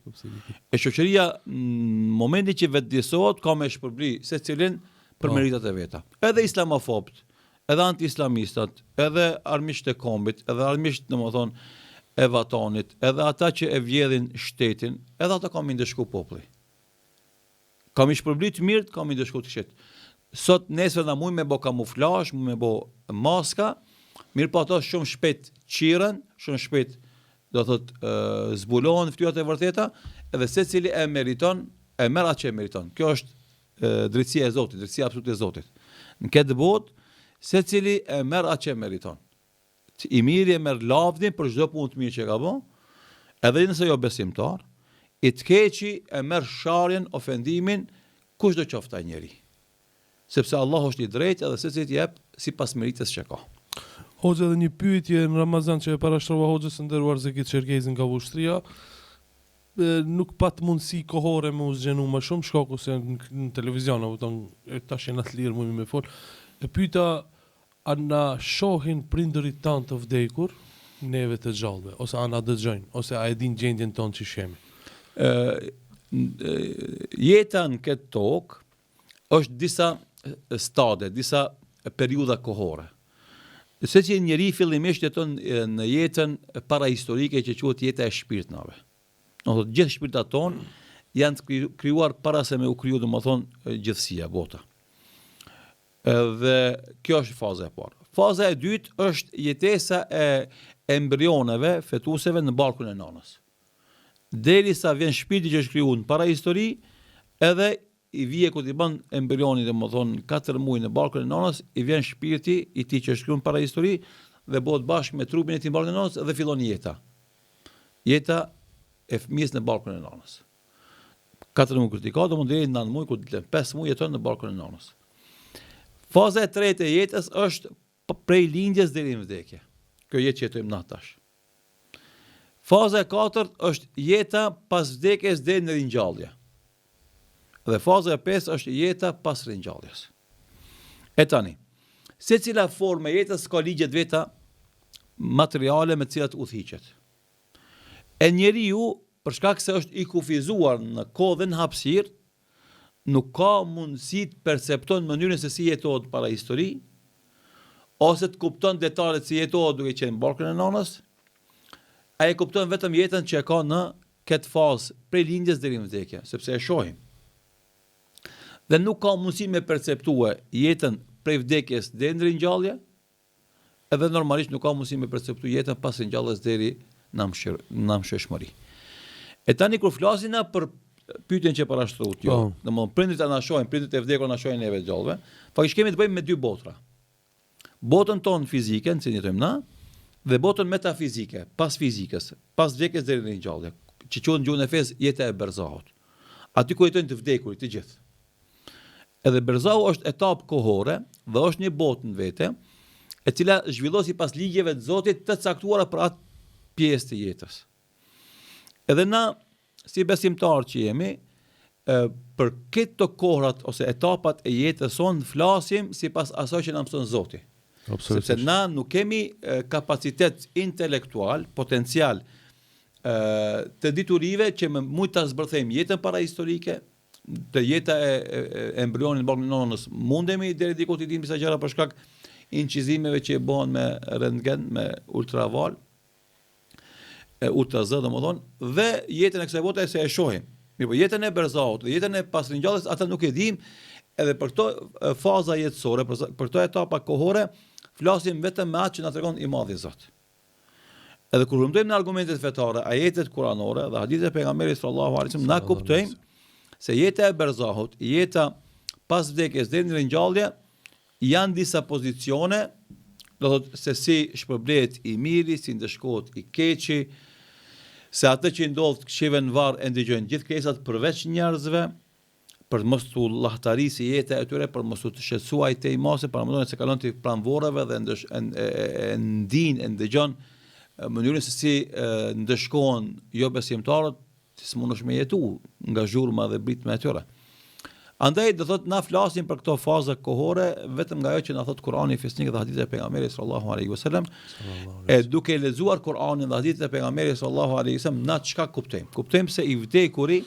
E shoqëria në momentin që vetëdijsohet ka me shpërbly secilin për meritat e veta. Edhe islamofobët, edhe anti-islamistat, edhe armiqtë e kombit, edhe armiqtë domethënë e vatanit, edhe ata që e vjedhin shtetin, edhe ata kanë ndeshku populli. Kam i shpërblyt mirë, kam i ndeshku të këshet. Sot nesër na mujnë me bo kamuflazh, mujnë me bo maska, mirë po ato shumë shpejt qiren, shumë shpejt do thot zbulohen fytyrat e vërteta, edhe secili e meriton, e merr atë që e meriton. Kjo është drejtësia e Zotit, drejtësia absolute e Zotit. Në këtë botë, secili e merr atë që e meriton. I miri e merr lavdin për çdo punë të mirë që ka bën, edhe nëse jo besimtar, i të keqi e merr sharjen, ofendimin, kushdo qoftë ai njeri. Sepse Allah është i drejtë edhe secili jep sipas meritës që ka. Hoxha, edhe një pyetje në Ramazan që e parashtrova Hoxhës së nderuar Zekit Çerkezin nga Vushtria, nuk pat mundësi kohore me u zgjenu më shumë, shkaku se në televizion, tash janë të lirë më me fol. E pyeta, a na shohin prindërit tanë të vdekur neve të gjallëve, ose a na dëgjojnë, ose a e din gjendjen tonë që shemi? Jeta në këtë tokë është disa stade, disa periudha kohore. Se që njeri fillimisht jeton në jetën para historike që quhet jeta e shpirtnave. Gjithë shpirtat tonë janë të krijuar para se me u kriju domethënë gjithësia, bota. Dhe kjo është faza e parë. Faza e dytë është jetesa e embrioneve, fetuseve në barkun e nanës. Derisa vjen shpirti që është krijuar para histori, edhe i vije kur i bën embrioni domethënë 4 muaj në barkun e nanës, i vjen shpirti i tij që është krijuar para histori dhe bëhet bashkë me trupin e tij në barkun e nanës dhe fillon jeta. Jeta e fëmijës në barkun e nanës. 4 muaj kur ti ka, domethënë deri në 9 muaj kur të 5 muaj jeton në barkun e nanës. Faza e tretë e jetës është prej lindjes deri në vdekje. Kjo jetë që jetojmë na tash. Faza e katërt është jeta pas vdekjes deri në ringjallje. Dhe faza e 5 është jeta pas ringjalljes. E tani, secila formë e jetës ka ligjet veta materiale me të cilat udhhiqet. E njeriu, për shkak se është i kufizuar në kohë dhe në hapësirë, nuk ka mundësi të percepton mënyrën se si jetohet para histori, ose të kupton detajet si jetohet duke qenë në barkun e nanës, ai e kupton vetëm jetën që e ka në këtë fazë prej lindjes deri në vdekje, sepse e shohim. Dhe nuk ka mundësi me perceptue jetën prej vdekjes deri në ringjallje, edhe normalisht nuk ka mundësi me perceptue jetën pas ringjalljes deri në mëshirshmëri. E tani kur flasin na për pyetjen që parashtrohet jo, domthonë prindrit na shohin, prindrit e vdekur na shohin neve të gjallëve, faktikisht kemi të bëjmë me dy botra. Botën tonë fizike, në cilën jetojmë na, dhe botën metafizike, pas fizikës, pas vdekjes deri në ringjallje, që quhet në gjuhën e fes jeta e berzahut. Aty ku jetojnë të vdekurit të gjithë. Edhe berzahu është etapë kohore dhe është një botë në vete, e cila zhvillohet sipas ligjeve të Zotit të caktuara për atë pjesë të jetës. Edhe na, si besimtar që jemi, për këto kohrat ose etapat e jetës sonë flasim sipas asaj që na mëson Zoti. Sepse na nuk kemi kapacitet intelektual, potencial të diturive që me mujt ta zbërthejmë jetën para historike, të jeta e embrionit në barkun e nanës mundemi deri diku të dimë disa gjëra për shkak incizimeve që bëhen me rentgen, me ultraval, ultrazë domethënë, dhe jetën e kësaj bote se e shohim. Mirë, po jetën e berzahut dhe jetën e pas ringjalljes ata nuk e dimë, edhe për këto faza jetësore, për këto etapa kohore, flasim vetëm me atë që na tregon i Madhi Zot. Edhe kur përmendojmë në argumentet fetare, ajetet kuranore dhe hadithet e pejgamberit sallallahu alaihi wasallam, na kuptojmë se jeta e berzahut, jeta pas vdekjes deri në ringjallje janë disa pozicione, do thotë se si shpërblet i miri, si ndeshkohet i keqi, se atë që ndodh këshive në varr e ndëgjojnë gjithë krijesat përveç njerëzve, për mos tu llahtarisi jeta e tyre, për mos u të shqetësuaj te imase, para mëndon se kalon të pranvoreve dhe ndin e ndëgjon mënyrën se si ndeshkohen jo besimtarët, si s'mundesh me jetu nga zhurma dhe britma e tyre. Andaj do thot na flasim për këto faza kohore vetëm nga ajo që na thot Kurani, fesnik dhe hadithet e pejgamberit sallallahu alaihi wasallam. E duke lexuar Kur'anin dhe hadithet e pejgamberit sallallahu alaihi wasallam na çka kuptojmë? Kuptojmë se i vdekuri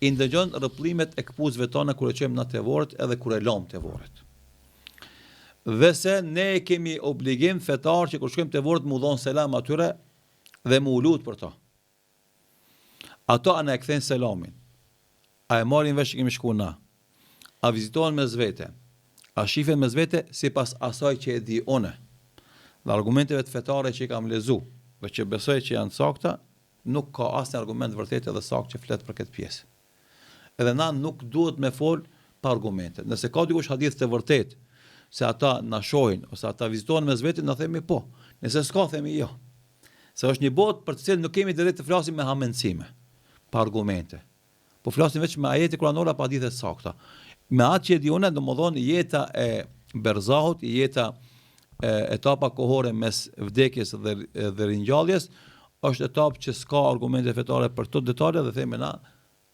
i ndëgjon rëpëllimet e këpuzve tona kur e qojmë në tevorët edhe kur e lom tevorët. Dhe se ne kemi obligim fetar që kur shkojmë tevorët mu dhonë selam atyre dhe mu lut për to. Ato anë e kthejnë selamin. A e marrin vesh që kemi shku na. A vizitohen me zvete. A shifen me zvete si pas asaj që e di une. Dhe argumenteve të fetare që i kam lezu dhe që besoj që janë sakta, nuk ka asnjë argument vërtet edhe sakt që flet për këtë pjesë. Edhe na nuk duhet me fol pa argumente. Nëse ka dikush hadith të vërtet se ata na shohin ose ata vizitohen me zvete, na themi po. Nëse s'ka, themi jo. Se është një botë për të cilën nuk kemi drejt të flasim me hamendësime, pa argumente. Po flasim vetëm me ajete kuranore pa hadithe sakta. Me atë që e di unë, domethënë jeta e berzahut, jeta etapa kohore mes vdekjes dhe ringjalljes, është etapë që s'ka argumente fetare për të detale dhe themi na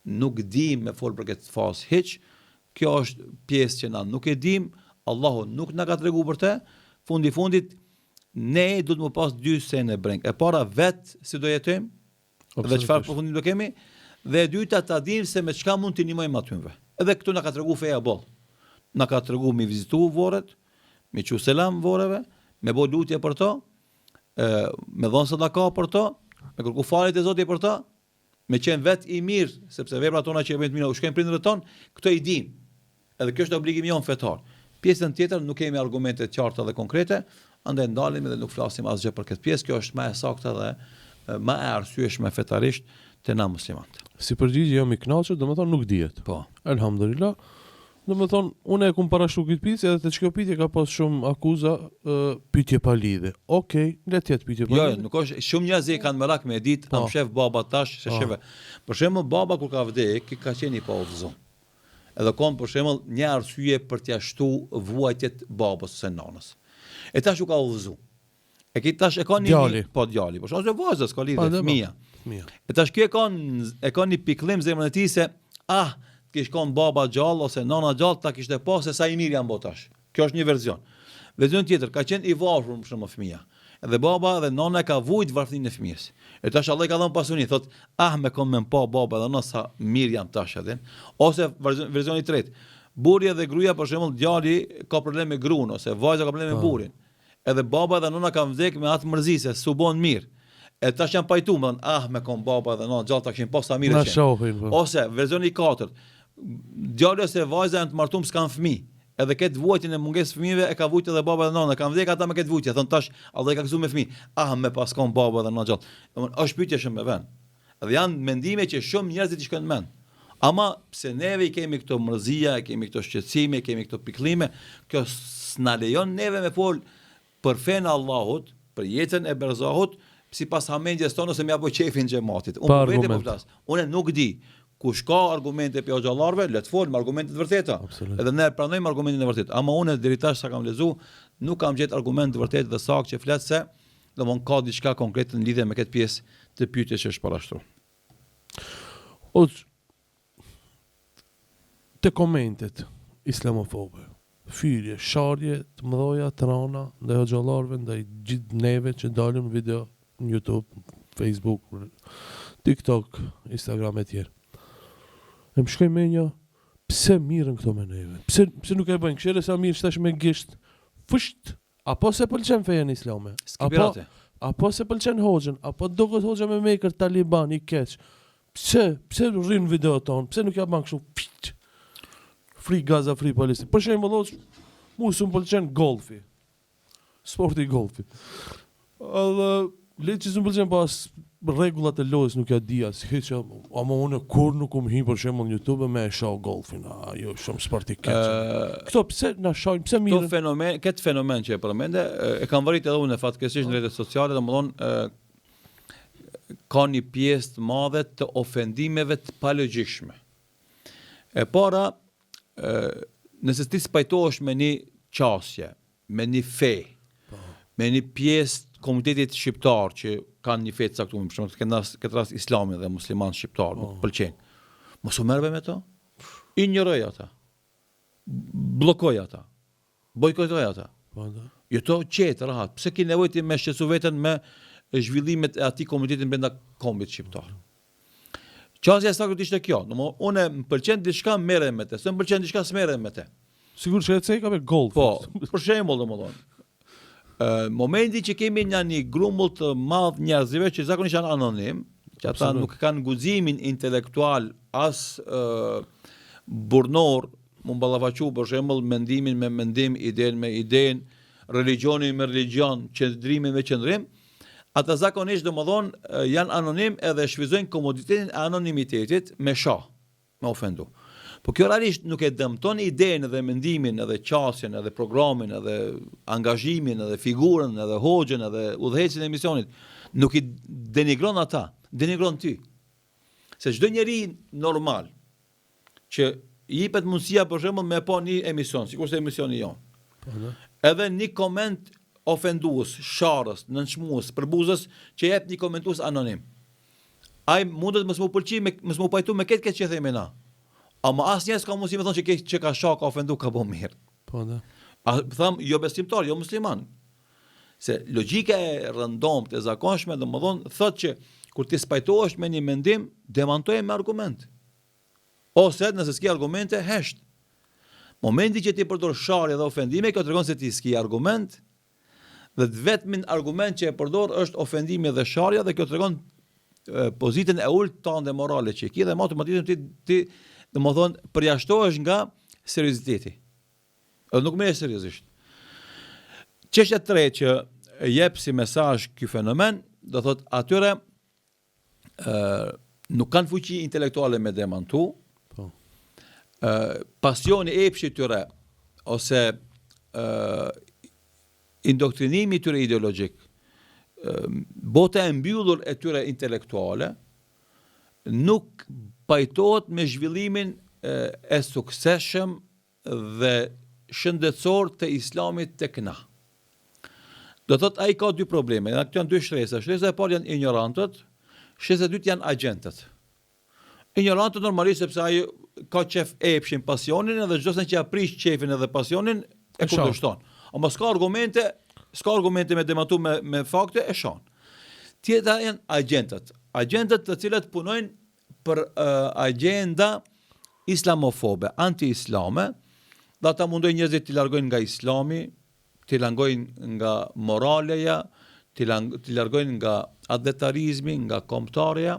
nuk dim me fol për këtë fazë hiç. Kjo është pjesë që na nuk e dim, Allahu nuk na ka treguar për të. Fundi fundit ne do të më pas dy sene breng. E para vet si do jetojmë dhe çfarë përfundim do kemi, dhe e dyta ta dim se me çka mund t'i ndihmojmë atyve. Edhe këtu na ka treguar feja boll. Na ka treguar mi vizitu vorret, me qu selam vorreve, me bë lutje për to, me dhënë sadaka për to, me kërku faljet e Zotit për to, me qenë vet i mirë, sepse veprat tona që bëjmë të mira u shkojnë prindërve ton, këto i dim. Edhe kjo është obligimi jon fetar. Pjesën tjetër nuk kemi argumente të qarta dhe konkrete, andaj ndalim dhe nuk flasim asgjë për këtë pjesë. Kjo është më e saktë dhe më e arsyeshme fetarisht te na muslimanët. Si përgjigje jam i kënaqur, domethënë nuk dihet. Po. Elhamdulillah. Domethënë unë e kum parashtu këtë pyetje edhe te çka pyetje ka pas shumë akuza, pyetje pa lidhje. Okej, le të jetë pyetje pa lidhje. Jo, nuk është shumë njerëz që kanë merak me ditë, am shef baba tash, se sheve. Për shembull, baba kur ka vdek, ka qenë i pa udhëzuar. Edhe kon për shembull një arsye për t'ia shtu vuajtjet babës ose nanës. E tash u ka udhëzuar. E ki tash e ka një djali. Po djali, por është vajza, s'ka lidhje, fëmia. E tash kjo e ka një pikëllim zemrën e tij se kish kon baba gjallë ose nana gjallë ta kishte pas se sa i mirë janë botash. Kjo është një verzion. Verzion tjetër, ka qenë i varfër për shembull fëmia. Edhe baba dhe nana ka vujt varfërinë e fëmijës. E tash Allah i ka dhënë pasuni, thot, me kon me pa baba dhe nana sa mirë janë tash edhe. Ose verzioni i tretë. Burri dhe gruaja për shembull djali ka probleme me gruan ose vajza ka probleme me burrin. Edhe baba dhe nana kanë vdek me atë mërzisë, s'u bën mirë. E tash janë pajtuar, me kon baba dhe nana gjallë ta kishin pas sa mirë qenë. Ose verzioni i katërt. Djali ose vajza janë të martuar, s'kan fëmijë. Edhe këtë vuajtjen e mungesës fëmijëve e ka vujtë edhe baba dhe nana, kanë vdek ata me këtë vujtje. Thon tash Allah i ka gëzuar me fëmijë. Me pas kon baba dhe nana gjallë. Domthon është pyetje shumë e vën. Dhe janë mendime që shumë njerëz i shkojnë mend. Ama pse neve i kemi këto mërzia, kemi këto shqetësime, kemi këto pikëllime, kjo s'na lejon neve me fol për fen Allahut, për jetën e berzahut, sipas hamendjes tonë ose më apo çefin xhamatit. Unë vetë po flas. Unë nuk di kush ka argumente për xhallarëve, le të fol me argumente të vërteta. Edhe ne pranojmë argumentin e vërtetë. Ama unë deri tash sa kam lexuar, nuk kam gjetë argument të vërtetë dhe saktë që flet se domthon ka diçka konkrete në lidhje me këtë pjesë të pyetjes që është parashtruar. Te komentet islamofobe, fyrje, sharje të mëdha të rana ndaj xhallarëve, ndaj gjithë neve që dalim video në YouTube, Facebook, TikTok, Instagram e tjerë. E më shkoj menja, pse mirën këto me neve? Pse nuk e bëjnë këshire sa mirë shtash me gisht? Fësht, apo se pëlqen feja në islame? Apo se pëlqen hoxhën? Apo duket hoxha me mekër taliban i keq? Pse rrin video tonë? Pse nuk ja bën kështu? Psht, free Gaza, free Palestine. Për shembull, mu s'm pëlqen golfi. Sporti i golfit. Edhe le që s'm pëlqen pas rregullat e lojës nuk ja di as hiç, ama unë kur nuk hi për shembull në YouTube me e shoh golfin. Jo, shumë sport i keq. Kto pse na shohin, pse mirë? Këtë fenomen që e përmende, e kam vërit edhe unë fatkeqësisht në rrjetet sociale, domethënë ka një pjesë të madhe të ofendimeve të palogjikshme. E para, nëse ti spajtohesh me një qasje, me një fe, me një pjesë të komunitetit shqiptar që kanë një fe të caktuar, për shembull, këtë rast islami dhe musliman shqiptar, nuk pëlqejnë. Mos u merrve me to. Injoroj ata. Bllokoj ata. Bojkotoj ata. Jeto qetë, rahat. Pse ke nevojë ti me shqetësu veten me zhvillimet e atij komunitetit brenda kombit shqiptar? Qasja e saktë ishte kjo. Unë më pëlqen diçka merrem me të, s'm pëlqen diçka s'merrem me të. Sigur që e ceka me golf. Po, për shembull domethënë. Momenti që kemi një grumbull të madh njerëzve që zakonisht janë anonim, që ata nuk kanë guximin intelektual as burnor, mund ballafaqu për shembull mendimin me mendim, idenë me idenë, religionin me religion, qëndrimin me qëndrim, ata zakonisht domethënë janë anonim edhe shfrytëzojnë komoditetin e anonimitetit me shah, me ofendu. Po kjo realisht nuk e dëmton idenë edhe mendimin, edhe qasjen, edhe programin, edhe angazhimin, edhe figurën, edhe hoxhën, edhe udhëhecin e emisionit. Nuk i denigron ata, denigron ty. Se çdo njeri normal që i jepet mundësia për shembull me pa një emision, sikurse emisioni jon. Edhe një koment ofendues, sharrës, nënçmues, përbuzës që jep një komentues anonim. Ai mundet mos më pëlqej, mos më pajtu me këtë që themi na. Ama asnjë s'ka mundësi me thonë që ka shaka ofendu ka bo mirë. Po da. Tham jo besimtar, jo musliman. Se logjika e rëndomt e zakonshme domethënë thotë që kur ti spajtohesh me një mendim, demantoje me argument. Ose nëse s'ke argumente, hesht. Momenti që ti përdor sharje dhe ofendime, kjo tregon se ti s'ke argument, dhe vetmin argument që e përdor është ofendimi dhe sharja, dhe kjo tregon pozitën e ulët tënde morale që ki, dhe më automatikisht ti domethënë përjashtohesh nga serioziteti. Edhe nuk merresh seriozisht. Çështja e tretë që jep si mesazh ky fenomen, do thotë atyre nuk kanë fuqi intelektuale me demantu. Po. Pasioni e epshit tyre ose indoktrinimi tyre ideologjik, bota e mbyllur e tyre intelektuale nuk pajtohet me zhvillimin e suksesshëm dhe shëndetësor të islamit tek na. Do thot ai ka dy probleme, dhe këto janë dy shtresë. Shtresë e parë janë ignorantët, shtresë e dytë janë agjentët. Ignorantët normalisht sepse ai ka qef epshin, pasionin, edhe çdo sa që aprish qefin edhe pasionin e kundërshton. Ama s'ka argumente me demantu me fakte e shon. Tjetra janë agjentët. Agjentët të cilët punojnë për agenda islamofobe, anti-islame, dhe ata mundojnë njerëzit të largojnë nga islami, të largojnë nga moraleja, të largojnë nga adletarizmi, nga kombëtarja,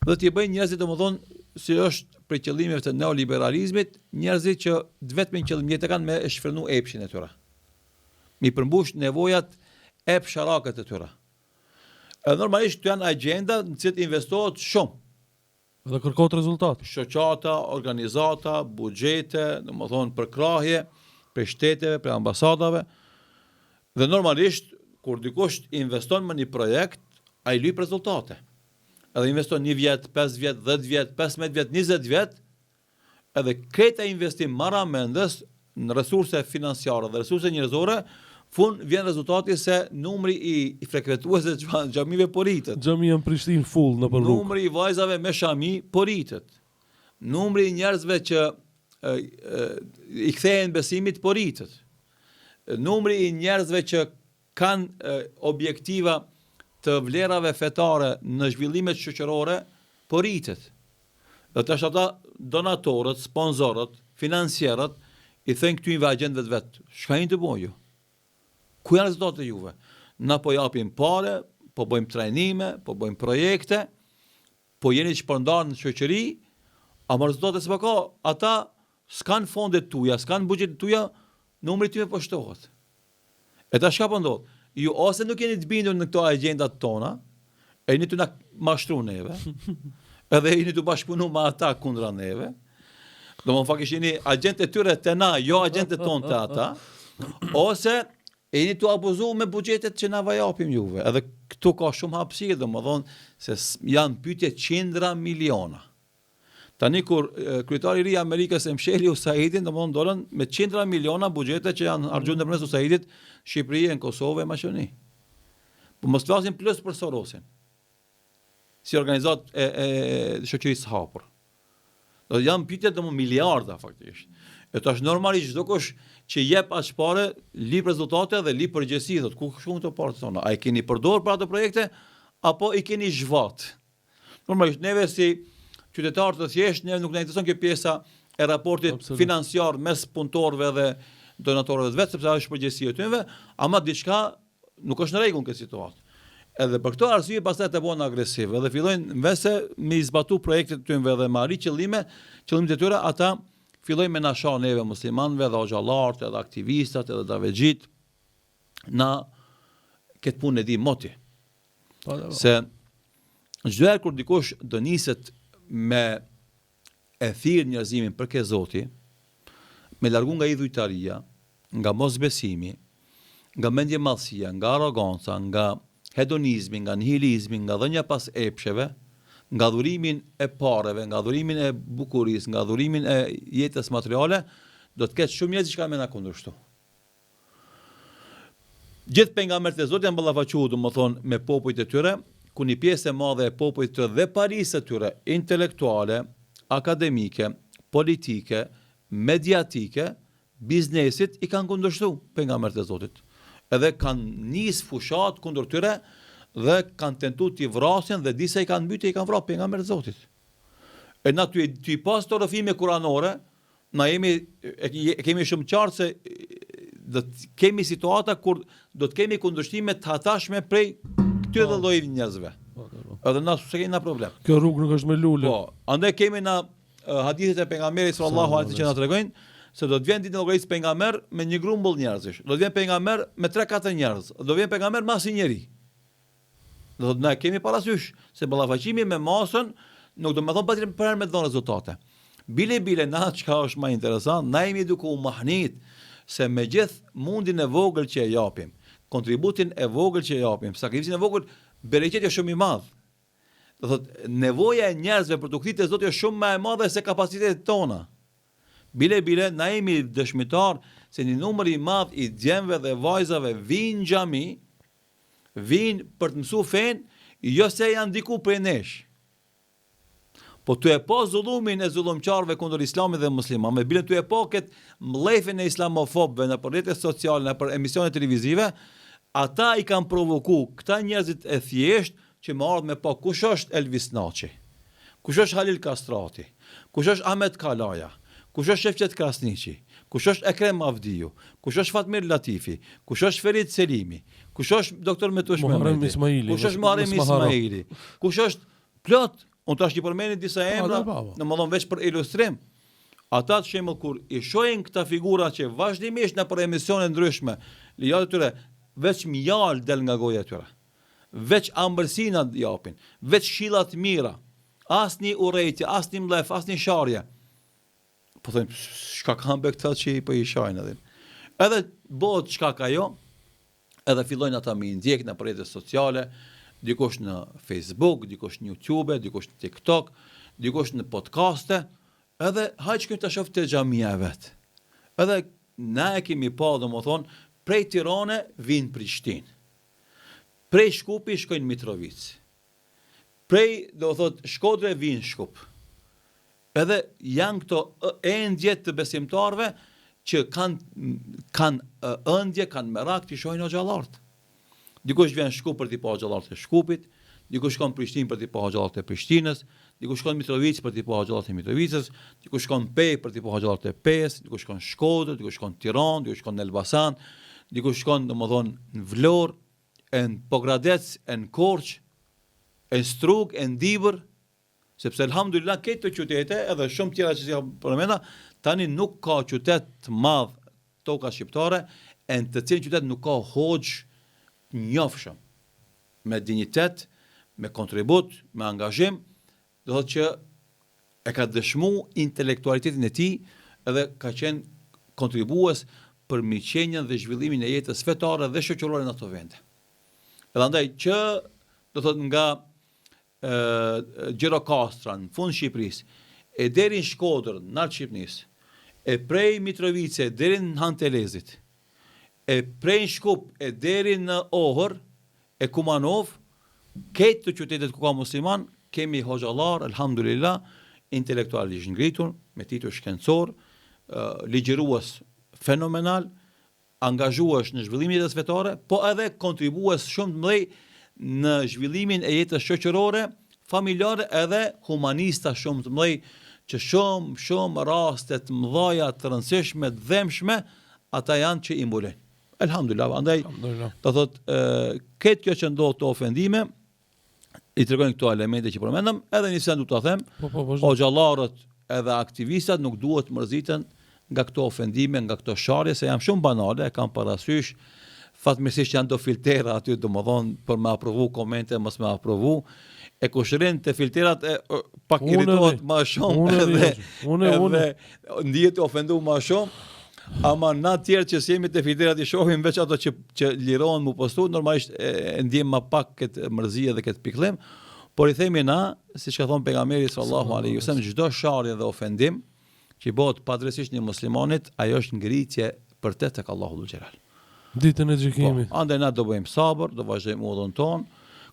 dhe të bëjnë njerëzit domethënë si është për qëllimeve të neoliberalizmit, njerëzit që vetëm qëllim jetë kanë me shfrenu epshin e tyre. Mi përmbush nevojat epsharakët e tyre. Normalisht të janë agenda në cilët investohet shumë. Dhe kërkot rezultat. Shoqata, organizata, buxhete, domethënë për krahje, për shteteve, për ambasadave. Dhe normalisht kur dikush investon në një projekt, ai lyp rezultate. Edhe investon 1 vjet, 5 vjet, 10 vjet, 15 vjet, 20 vjet, edhe këta investim marramendës në resurse financiare dhe resurse njerëzore, fund vjen rezultati se numri i frekuentuesve të xhamive po rritet. Xhamia në Prishtinë full në rrugë. Numri i vajzave me shami po rritet. Numri i njerëzve që i kthehen besimit po rritet. Numri i njerëzve që kanë objektiva të vlerave fetare në zhvillimet shoqërore po rritet. Dhe tash ata donatorët, sponsorët, financierët i thënë këtyve agjentëve vet, çka jeni të bëjnë ju? Ku janë rezultatet e juve? Na po japim pare, po bëjmë trajnime, po bëjmë projekte, po jeni të shpërndarë në shoqëri, ama rezultatet s'pa ka, ata s'kan fondet tuja, s'kan buxhetet tuja, numri tyre po shtohet. E tash çka po ndodh? Ju ose nuk jeni të bindur në këto agjendat tona, e jeni të na mashtru neve, edhe jeni të bashkëpunu me ata kundra neve, domethënë faktikisht jeni agjentë e tyre te na, jo agjentë tonë te ata, ose e jeni të abuzu me buxhetet që na vajapim juve. Edhe këtu ka shumë hapësirë, domethënë se janë pyetje qindra miliona. Tani kur kryetari i ri i Amerikës e msheli USAID-in, domethënë dolën me qindra miliona buxhete që janë harxhuar nëpërmes USAID-it, Shqipëri, Kosovë e Maqedoni. Po mos flasim plus për Sorosin. Si organizat e shoqërisë hapur. Do janë pyetje domethënë miliarda faktikisht. E tash normalisht çdo kush që jep aq parë, lip rezultate dhe lip përgjegjësi, thotë ku shkon këto parë tona? A i keni përdorur për ato projekte apo i keni zhvat? Normalisht neve si qytetarë të thjeshtë, ne nuk na intereson kjo pjesa e raportit financiar mes punëtorëve dhe donatorëve të vetë, sepse ajo është përgjegjësia e tyre, ama diçka nuk është në rregull në këtë situatë. Edhe për këto arsye pastaj të bëhen agresiv, edhe fillojnë mbese me zbatu projektet e tyre dhe me arrit qëllimet e tyre, ata fillojnë me na shoh neve muslimanëve dhe xhallarët, edhe aktivistat, edhe davexhit na këtë punë e di moti. Se çdo herë kur dikush do niset me e thirr njerëzimin për ke Zoti, me largu nga idhujtaria, nga mosbesimi, nga mendje mallësia, nga arroganca, nga hedonizmi, nga nihilizmi, nga dhënia pas epsheve, nga dhurimin e pareve, nga dhurimin e bukurisë, nga dhurimin e jetës materiale, do të ketë shumë njerëz që kanë me na kundërshtu. Gjithë pejgamberët e Zotit janë ballafaquar, domethënë, me popujt e tyre, ku një pjesë e madhe e popujt të tyre dhe parisë të tyre, intelektuale, akademike, politike, mediatike, biznesit i kanë kundërshtu pejgamberët e Zotit. Edhe kanë nis fushat kundër tyre dhe kanë tentuar t'i vrasin dhe disa i kanë mbytë i kanë vrarë pejgamberët e Zotit. E na ty pas të rrëfime kuranore, na kemi shumë qartë se do të kemi situata kur do të kemi kundërshtime të hatashme prej këtyre dhe llojeve njerëzve. Edhe na s'e kemi na problem. Kjo rrugë nuk është me lule. Po, andaj kemi na hadithet e pejgamberit sallallahu alaihi që na tregojnë se do të vjen ditë në llogarisë pejgamber me një grumbull njerëzish. Do të vjen pejgamber me 3-4 njerëz. Do të vjen pejgamber me asnjë njeri. Do të na kemi parasysh se ballafaqimi me masën nuk do të thonë patjetër për me dhënë rezultate. Bile na çka është më interesant, na jemi duke u mahnit se me gjithë mundin e vogël që e japim, kontributin e vogël që e japim, sakrificin e vogël, bereqeti është shumë i madh. Do thotë nevoja e njerëzve për të kthyer te Zoti është shumë më e madhe se kapacitetet tona. Bile na jemi dëshmitar se një numër i madh i djemve dhe vajzave vinë në xhami, vinë për të mësuar fen, jo se janë diku prej nesh. Po tu e po zullumin e zullumqarëve kundër Islamit dhe muslimanëve, bile tu e po këtë mllëfin e islamofobëve në rrjetet sociale, në për emisione televizive, ata i kanë provoku këta njerëzit e thjesht që më ardhë me po kush është Elvis Naçi, kush është Halil Kastrati, kush është Ahmet Kalaja, kush është Shefqet Krasniqi, kush është Ekrem Avdiju, kush është Fatmir Latifi, kush është Ferit Selimi, kush është Dr. Metush Mehmeti, kush është Muharrem Ismaili, kush është plot. Unë tash i përmeni disa emra, në më dhëmë veç për ilustrim. Ata të shembull kur i shohin këta figura që vazhdimisht në për emisione ndryshme, lijat e tyre, veç mjalë del nga goja e tyre. Veç ambërsina japin, veç këshillat mira, asnjë urrejtje, asnjë mlef, asnjë sharje. Po them, çka kanë bë këta që po i shajnë edhe. Edhe bëhet çka ka jo, edhe fillojnë ata me ndjek në rrjetet sociale, dikush në Facebook, dikush në YouTube, dikush në TikTok, dikush në podcaste, edhe hajtë që të shof të xhamia vet. Edhe na e kemi pa, domethënë, prej Tirane vinë Prishtinë. Prej Shkupi shkojnë Mitrovic. Prej, do thot, Shkodre vinë Shkup. Edhe janë këto endje të besimtarve që kanë ëndje, kanë merak të shohin xhallarët. Dikush vjen Shkup për t'i pa xhallarët e Shkupit, dikush shkon në Prishtinë për t'i pa xhallarët e Prishtinës, dikush shkon në Mitrovic për t'i pa xhallarët e Mitrovicës, dikush shkon në Pejë për t'i pa xhallarët e Pejës, dikush shkon në Shkodër, dikush shkon në Tiranë, dikush shkon në Elbasan, dikush shkon domethënë në Vlorë, në Pogradec, në Korçë, në Strugë, në Dibër, sepse elhamdulillah këto qytete edhe shumë tjera që si përmenda, tani nuk ka qytet të madh toka shqiptare, e në të cilin qytet nuk ka hoxh njofshëm, me dignitet, me kontribut, me angazhim, do thotë që e ka dëshmu intelektualitetin e tij edhe ka qenë kontribues për mirëqenien dhe zhvillimin e jetës fetare dhe shoqërore në ato vende. Edhe andaj që do thotë nga Gjirokastra në fund Shqipërisë e deri në Shkodër, në lart Shqipërisë, e prej Mitrovice deri në Hantelezit, e prej në Shkup e deri në Ohër, e Kumanov, këtë të qytetet ku ka musliman, kemi hoxhallar, elhamdulillah, intelektualisht ngritur, me titull shkencor, ligjërues fenomenal, angazhues në zhvillimin e jetës fetare, po edhe kontribues shumë të mëdhej në zhvillimin e jetës shoqërore, familjare edhe humanista shumë të mëdhej, që shumë raste të mëdha të rëndësishme, të dhemshme, ata janë që i mbulojnë. Elhamdulillah, andaj do thot këtë kjo që ndodh të ofendime, i tregojnë këto elemente që përmendëm, edhe një sen du ta them, xhallarët edhe aktivistat nuk duhet mërziten nga këto ofendime, nga këto sharje, se janë shumë banale, e kam parasysh, fatmirësisht janë do filtera aty, domethënë për me aprovu komente, mos me aprovu, e kushërin të filterat pak irritohet më shumë edhe ndihet të ofendu më shumë, ama na tjerë që jemi të filterat i shohim veç ato që lirohen mu postu, normalisht ndjem më pak këtë mërzi dhe këtë pikëllim, por i themi na, siç ka thënë pejgamberi sallallahu alaihi wasallam, çdo sharje dhe ofendim që bëhet padrejtisht një muslimanit, ajo është ngritje për te tek Allahu dhul xhelal. Ditën e gjykimit. Andaj na do bëjmë sabër, do vazhdojmë udhën ton,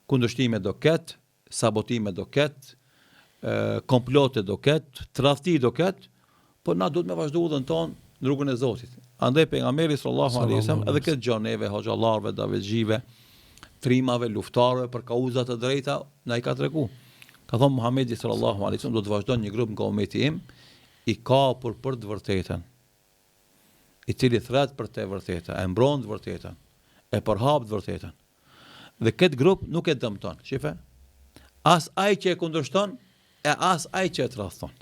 kundërshtime do ketë, sabotime do ketë, komplote do ketë, tradhti do ketë, por na duhet me vazhdu udhën ton në rrugën e Zotit. Andaj pejgamberi sallallahu alaihi wasallam edhe këtë gjoneve, hoxhallarëve, davetxhive, trimave, luftarëve për kauza të drejta na i ka tregu. Ka thënë Muhamedi sallallahu alaihi wasallam do të vazhdon një grup nga ummeti im i kapur për të vërtetën, i cili thret për të vërtetën, e mbron të vërtetën, e përhap të vërtetën. Dhe këtë grup nuk e dëmton, shife? As ai që e kundërshton, e as ai që e tradhton.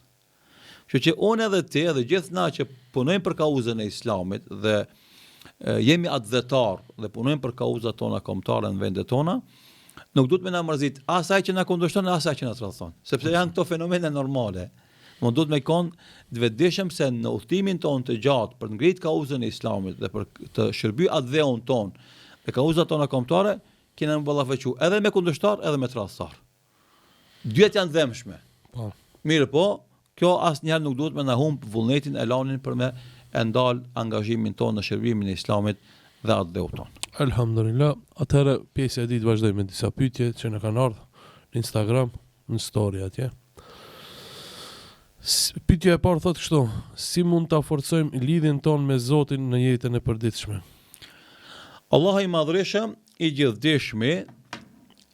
Kështu që unë edhe ti edhe gjithë na që punojmë për kauzën e Islamit dhe jemi adhëtar dhe punojmë për kauzat tona kombëtare në vendet tona, nuk duhet me na mërzit as ai që na kundërshton, as ai që na tradhton, sepse janë këto fenomene normale. Mund duhet me kon të vetëdijshëm se në udhtimin ton të gjatë për të ngritë kauzën e Islamit dhe për të shërbyer adheun ton dhe kauzat tona kombëtare, kena më ballafaqu edhe me kundërshtar edhe me tradhtar. Dyat janë dhëmshme. Po. Mirë po, kjo asnjëherë nuk duhet me na humb vullnetin e lanin për me e ndal angazhimin ton në shërbimin e Islamit dhe adheut ton. Elhamdulillah. Atëherë pjesë e ditë vazhdojmë me disa pyetje që na kanë ardhur në Instagram, në story atje. Pyetja e parë thotë kështu: si mund ta forcojmë lidhjen tonë me Zotin në jetën e përditshme? Allahu i madhreshëm, i gjithdijshmi,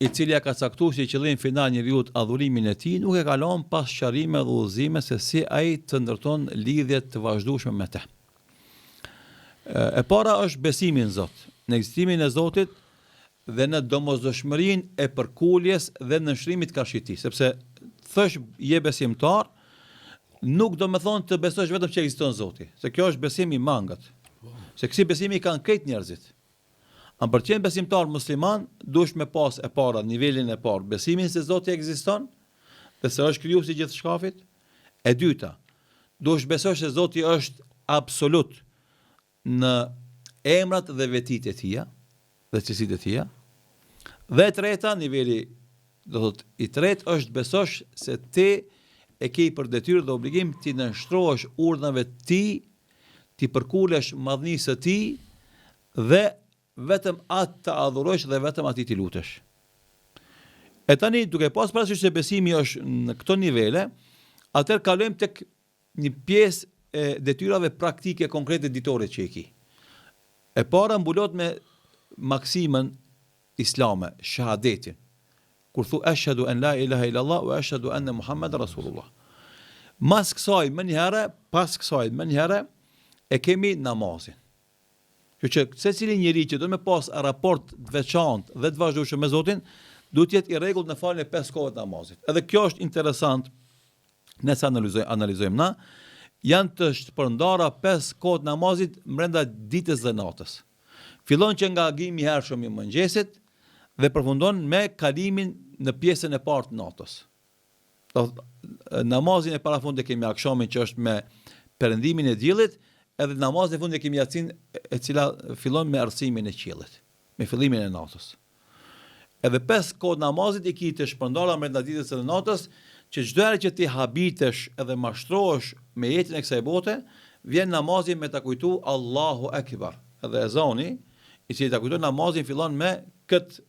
i cili ka caktuar si qëllim final njeriu adhurimin e tij, nuk e kalon pas sqarime dhe udhëzime se si ai të ndërton lidhje të vazhdueshme me të. E para është besimi në Zot, në ekzistimin e Zotit dhe në domosdoshmërinë e përkuljes dhe në nshrimit karshiti, sepse thash je besimtar, nuk do me thonë të besosh vetëm që ekziston Zoti, se kjo është besimi i mangët. Se kësi besimi kanë këtë njerëzit. Am për qenë besimtar musliman, dush me pas e para, nivelin e parë, besimin se Zoti ekziston dhe se është krijuesi i gjithë shkafit. E dyta, dush besosh se Zoti është absolut në emrat dhe vetitë e tija dhe cilësitë e tija. Dhe e treta, niveli do thot i tretë është besosh se ti e ke për detyrë dhe obligim ti nënshtrohesh urdhnave të tij, ti përkulesh madhnisë së tij dhe vetëm atë të adhurosh dhe vetëm atij ti lutesh. E tani duke pas parasysh se besimi është në këto nivele, atëherë kalojmë tek një pjesë e detyrave praktike konkrete ditore që i ki. E para mbulot me maksimën islame, shahadetin. Kur thu ashhadu an la ilaha illallah wa ashhadu anna Muhammadan rasulullah. Pas kësaj më njëherë e kemi namazin. Që secili njeri që do me pas raport të veçantë dhe të vazhdueshëm me Zotin, duhet jetë i rregullt në faljen e 5 kohëve të namazit. Edhe kjo është interesant, nëse analizojmë na, janë të shpërndara 5 kohët namazit brenda ditës dhe natës. Fillon që nga agimi i hershëm i mëngjesit dhe përfundon me kalimin në pjesën e parë të natës. Namazin e parafundit kemi akshamin që është me perëndimin e diellit, edhe namazin e fundit kemi yatsin e cila fillon me arsimin e qiellit, me fillimin e natës. Edhe 5 kohë namazit i ki të shpërndara brenda ditës dhe natës, që çdo herë që ti habitesh edhe mashtrohesh me jetën e kësaj bote, vjen namazi me ta kujtu Allahu Akbar. Edhe ezani, i cili ta kujton namazin fillon me këtë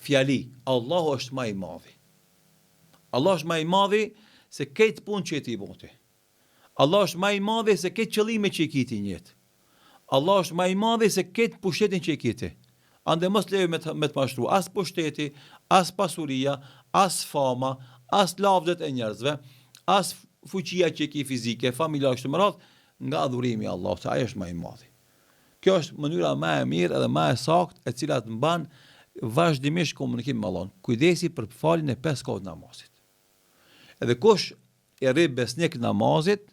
fjali, Allahu është më i madhi. Allah është më i madhi se këtë punë që ti bëti. Allah është më i madhi se këtë qëllime që i kiti njët. Allah është më i madhi se këtë pushtetin që i kiti. Ande mos lejo me të mashtru as pushteti, as pasuria, as fama, as lavdet e njerëzve, as fuqia që ki fizike, familja kështu me radhë, nga adhurimi i Allahut, se ai është më i madhi. Kjo është mënyra më e mirë edhe më e saktë e cila të mban vazhdimisht komunikim me Allahun. Kujdesi për faljen e 5 kohë namazit. Edhe kush i rri besnik namazit,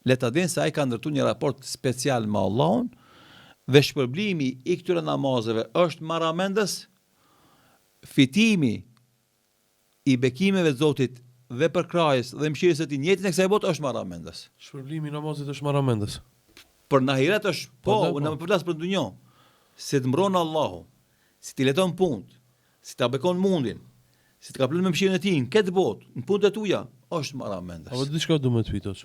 le ta dinë se ai ka ndërtuar një raport special me Allahun dhe shpërblimi i këtyre namazeve është marramendës, fitimi i bekimeve të Zotit dhe për krajës dhe mëshirës së tij në jetën e kësaj bote është marramendës. Shpërblimi i namazit është marramendës. Për në ahiret është unë më përflas për dunjë. Si të mbron Allahu, si ti leton punë, si ta bekon mundin, si të kaplon me mëshirën e tij në këtë botë, në punët e tuaja, është marramendës. Apo diçka do më të pyetosh.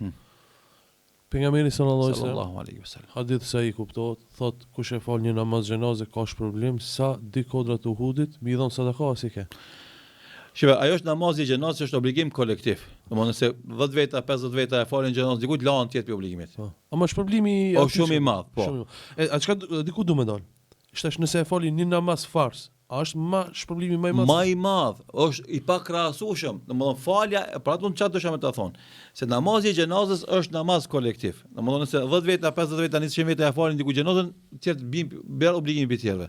Pejgamberi Sallallahu alaihi wasallam. Hadith sa i kuptohet, thot kush e fal një namaz xhenaze ka shpërblim sa di kodrat e Uhudit, mi dhon sadaka si ke. Shive, ajo është namazi i xhenazës, është obligim kolektiv. Domethënë se 10 veta, 50 veta e falin xhenazën, dikujt lahen tjetër pi obligimit. Po. Ama shpërblimi shumë i madh, po. A çka diku do më dal? Shtash nëse e falin një namaz fars, a është më shpërblimi më i madh? Më i madh, është i pakrahasueshëm. Domethënë falja, për atë çfarë do të thonë, se namazi i xhenazës është namaz kolektiv. Domethënë se 10 veta, 50 veta, 100 veta e falin diku xhenazën, tjetër bën obligimi mbi tjerëve.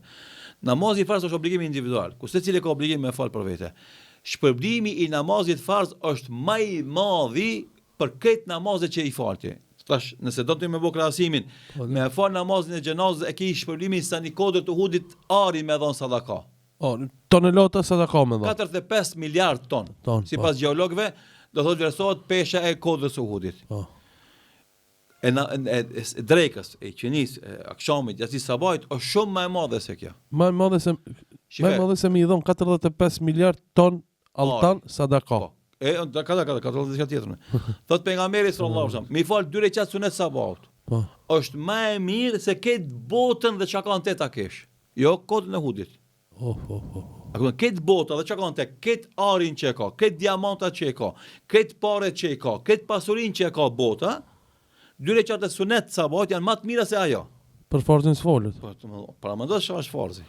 Namazi i fars është obligim individual, ku secili ka obligim me fal për vete. Shpërblimi i namazit farz është më i madhi për këtë namazet që i falti. Tash, nëse do të më bëj krahasimin me fal namazin e xhenazës e ke shpërblimin sa një kodër të Uhudit ari me dhon sadaka. Tonelata sadaka me dhon. 45 miliard ton. Sipas gjeologëve, do thotë vlerësohet pesha e kodrës së Uhudit. E drekës, e qenis, e akşamit, jashtë sabajt, është shumë më e madhe se kjo. Më e madhe se mi i dhon 45 miliard ton altan sadaka. E ka diçka tjetër. Thot pejgamberi sallallahu alajhi wasallam, mi fal 2 recat sunet sabahut. Është më e mirë se këtë botën dhe çka kanë teta kesh. Jo kodën e Uhudit. Akoma këtë botë dhe çka kanë te, këtë arin që e ka, këtë diamantat që e ka, këtë paret që e ka, këtë pasurinë që e ka bota, 2 recat sunet sabahut janë më të mira se ajo. Për farzin s'folet. Para mendosh se është farzi.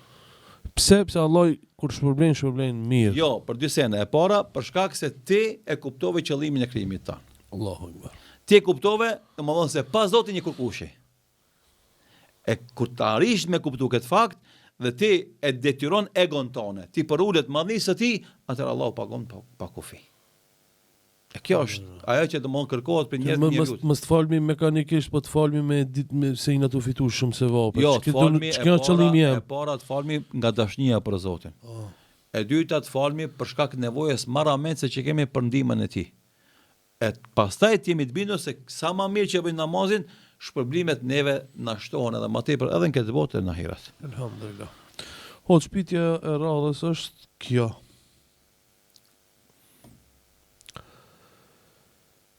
Pse Allah kur shpërblen mirë? Jo, për dy sene. E para, për shkak se ti e kuptove qëllimin e krijimit tan. Allahu Akbar. Ti e kuptove, domethënë se pa Zotin një kërkushi. E kur të arish me kuptu këtë fakt dhe ti e detyron egon tone, ti për ulet madhnisë së ti, atëherë Allahu pagon pa kufi. E kjo është ajo që domon kërkohet për njerëz të mirë. Mos të falmi mekanikisht, po të falmi me se ina të fituar shumë se vapa. Jo, të falmi e para të falmi nga dashnia për Zotin. E dyta të falmi për shkak të nevojës marramendse që kemi për ndihmën e tij. E pastaj të jemi të bindur se sa më mirë që bëjmë namazin, shpërblimet neve na shtohen edhe më tepër edhe në këtë botë e në ahiret. Elhamdulillah. Hoc pyetja e radhës është kjo.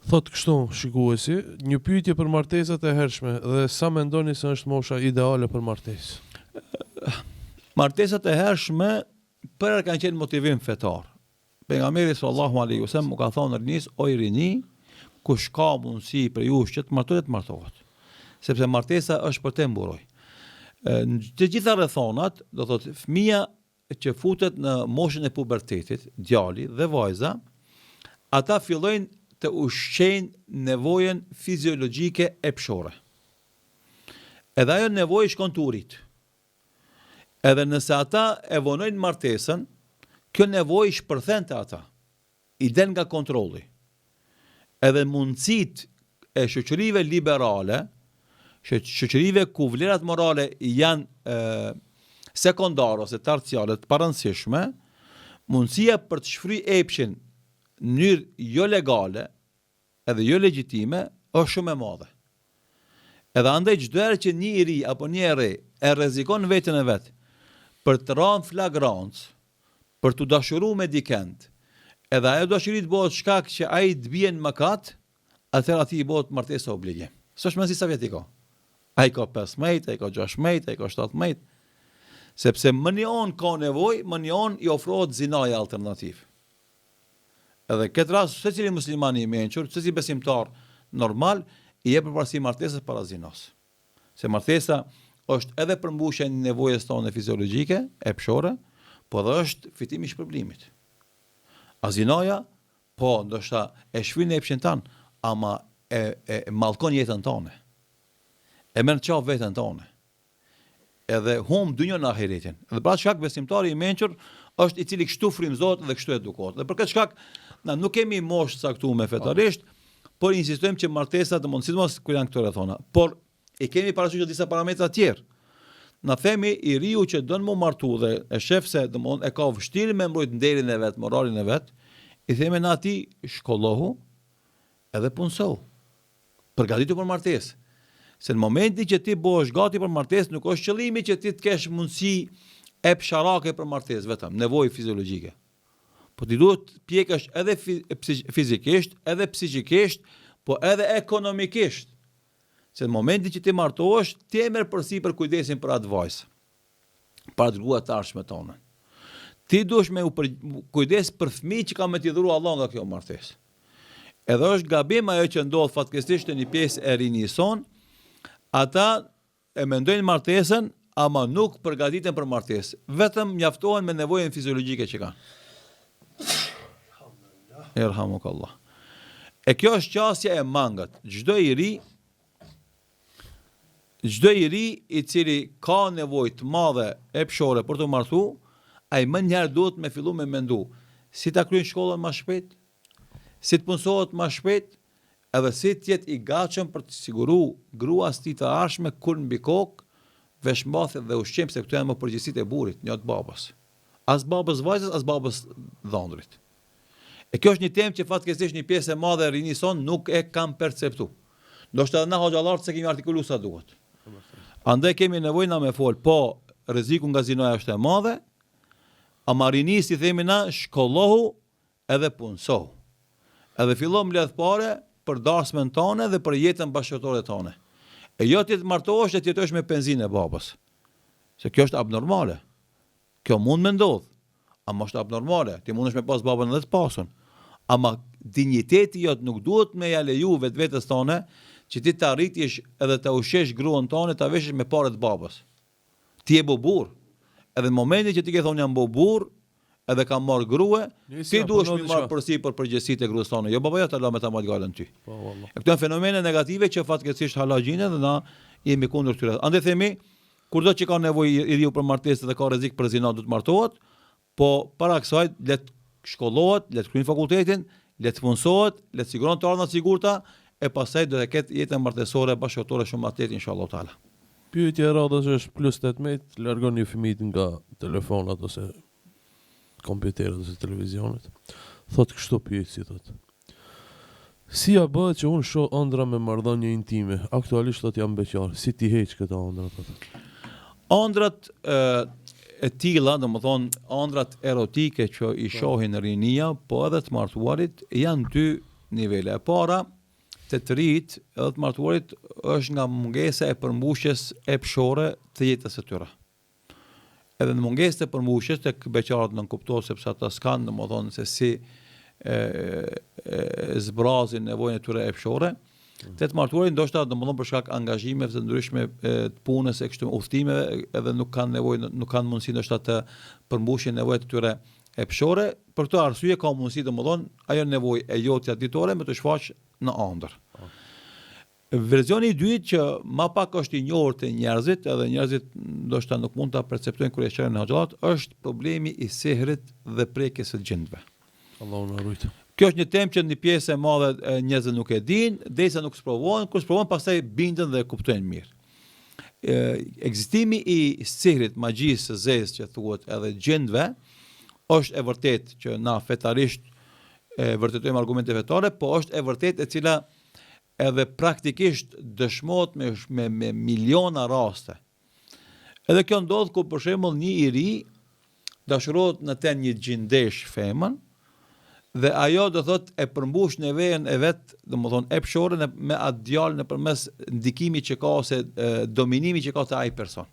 Thot kështu, shikuesi, një pyetje për martesat e hershme dhe sa mendoni se është mosha ideale për martesë? Martesat e hershme për kanë qenë motivim fetar. Pejgamberi sallallahu alaihi wasallam u ka thonë rinis o i rini, kush ka mundësi për ju që të martohet. Sepse martesa është për të mburoj. Të gjitha rrethonat, do thotë fëmia që futet në moshën e pubertetit, djali dhe vajza, ata fillojnë të ushqejnë nevojën fiziologjike e pshore. Edhe ajo nevojë shkon të urit. Edhe nëse ata e vonojnë martesën, kjo nevojë shpërthen të ata. I den nga kontrolli. Edhe mundësit e shoqërive liberale, shoqërive ku vlerat morale janë sekondare ose terciare të parëndësishme, mundësia për të shfry epshin në mënyrë jo legale edhe jo legjitime është shumë e madhe. Edhe andaj çdo herë që një i ri apo një e re e rrezikon veten e vet për të rënë flagrant, për të dashuruar me dikend, edhe ajo dashuri të bëhet shkak që ai të bien mëkat, atëherë aty i bëhet martesa obligim. S'është më si sa vjet i ka. Ai ka 15, ai ka 16, ai ka 17. Sepse më njëon ka nevojë, më njëon i ofrohet zinaja alternativ. Edhe këtë rast, secili muslimani i mençur, secili besimtar normal, i jep përparësi martesës para zinos. Se martesa është edhe përmbushja e nevojës tonë fiziologjike, e pshore, po edhe është fitimi i shpërblimit. Azinoja, po, ndoshta e shfryn epshin tan, ama e mallkon jetën tonë. E merr çaf veten tonë. Edhe hum dynjën ahiretin. Dhe pra shkak besimtari i mençur është i cili kështu frymëzohet dhe kështu edukohet. Dhe për këtë shkak na nuk kemi moshë caktuar me fetarisht, por insistojmë që martesat domosdoshmë sidomos kur janë këto rrethona. Por i kemi parasysh disa parametra të tjerë. Na themi i riu që don më martu dhe e shef se domosdoshmë e ka vështirë me mbrojt nderin e vet, moralin e vet, i themi na atij shkollohu edhe punsohu. Përgatitu për martesë. Se në momenti që ti bëhesh gati për martesë, nuk është qëllimi që ti të kesh mundësi e psharake për martesë vetëm, nevojë fiziologjike. Po ti duhet pjekësh edhe fizikisht, edhe psiqikisht, po edhe ekonomikisht. Se në momenti që ti martohesh, ti e merr përsipër kujdesin për atë vajzë, për atë grua të ardhshme tonë. Ti duhesh me kujdes për fëmijë që ka me t'i dhuru Allah nga kjo martesë. Edhe është gabim ajo që ndodh fatkeqësisht në një pjesë e rinjës son, ata e mendojnë martesën, ama nuk përgatiten për martesë. Vetëm mjaftohen me nevojën fiziologjike që kanë. Erhamukallah. E kjo është qasja e mangët. Çdo i ri i cili ka nevojë të madhe e pshore për të martu, ai më njëherë duhet me fillu me mendu si ta kryejnë shkollën më shpejt, si të punësohet më shpejt, edhe si të jetë i gatshëm për të siguru gruas tij të ardhshme kur mbi kokë, veshmbathje dhe ushqim, se këto janë më përgjegjësitë e burrit, jo të babës. As babës vajzës, as babës dhëndrit. E kjo është një temë që fatkeqësisht një pjesë e madhe e rinjës son nuk e kam perceptu. Ndoshta edhe na hoxhallarët se kemi artikulu sa duhet. Andaj kemi nevojë na me fol, po rreziku nga zinoja është e madhe, ama rinis i themi na shkollohu edhe punsohu. Edhe fillo mbledh pare për dasmën tonë dhe për jetën bashkëtorë tonë. E jo ti të martohesh dhe të jetosh me penzinë e babës. Se kjo është abnormale. Kjo mund me ndodh, ama është abnormale. Ti mundesh me pas babën edhe të pasun. Ama dinjiteti jot nuk duhet me ja leju vetvetes tonë që ti të arritish edhe të ushqesh gruan tonë, ta veshësh me parë të babës. Ti je burr. Edhe në momentin që ti ke thonë jam burr, edhe kam marrë grua, ti duhesh me marrë përsipër përgjegjësitë e gruas tonë. Jo babaja ta lë me ta marrë galën ty. Po valla. E këto janë fenomene negative që fatkeqësisht halagjine dhe na jemi kundër këtyre. Andaj themi, kurdo që ka nevojë i riu për martesë dhe ka rrezik për zinë do të martohet, po para kësaj le të shkollohet, le të kryejë fakultetin, le të punsohet, le të siguron të ardha të sigurta, e pastaj do të ketë jetën martesore bashkëtorë shumë të lehtë inshallah taala. Pyetja e radhës është plus 18, largoni fëmijët nga telefonat ose kompjuterët ose televizionet. Thot kështu pyetsi thot. Si ja bëhet që unë shoh ëndra me marrëdhënie intime? Aktualisht thot jam beqar. Si ti heq këto ëndra thot? Ëndrat e tilla, domethënë ëndrat erotike që i shohin rinia, po edhe të martuarit janë dy nivele. E para të rit edhe të martuarit është nga mungesa e përmbushjes e pshore të jetës së tyre. Edhe në mungesë të përmbushjes tek beqarët nuk kuptohet sepse ata s'kan domethënë se si zbrazin nevojën e tyre e pshore. Të martuarit ndoshta domethënë për shkak angazhimeve të ndryshme të punës e kështu udhëtimeve edhe nuk kanë nevojë, nuk kanë mundësi ndoshta të përmbushin nevojat e tyre e pshore. Për këtë arsye ka mundësi domethënë ajo nevojë e jotja ditore me të shfaq në ëndër. Versioni i dytë që më pak është i njohur te njerëzit, edhe njerëzit ndoshta nuk mund ta perceptojnë kur e shohin në xhallat, është problemi i sehrit dhe prekjes së gjendve. Allahu na ruaj. Kjo është një temë që një pjesë e madhe e njerëzve nuk e dinë, derisa nuk sprovojnë, kur sprovojnë pastaj bindën dhe kuptojnë mirë. Ekzistimi i sehrit, magjisë së zezë që thuhet edhe gjendve, është e vërtetë që na fetarisht e vërtetojmë argumente fetare, po është e vërtetë e cila edhe praktikisht dëshmohet me miliona raste. Edhe kjo ndodh ku për shembull një i ri dashurohet në ten një gjindesh femën dhe ajo do thot e përmbush nevojën e vet, domethënë e pshore me atë djalë nëpërmes ndikimit që ka ose dominimit që ka te ai person.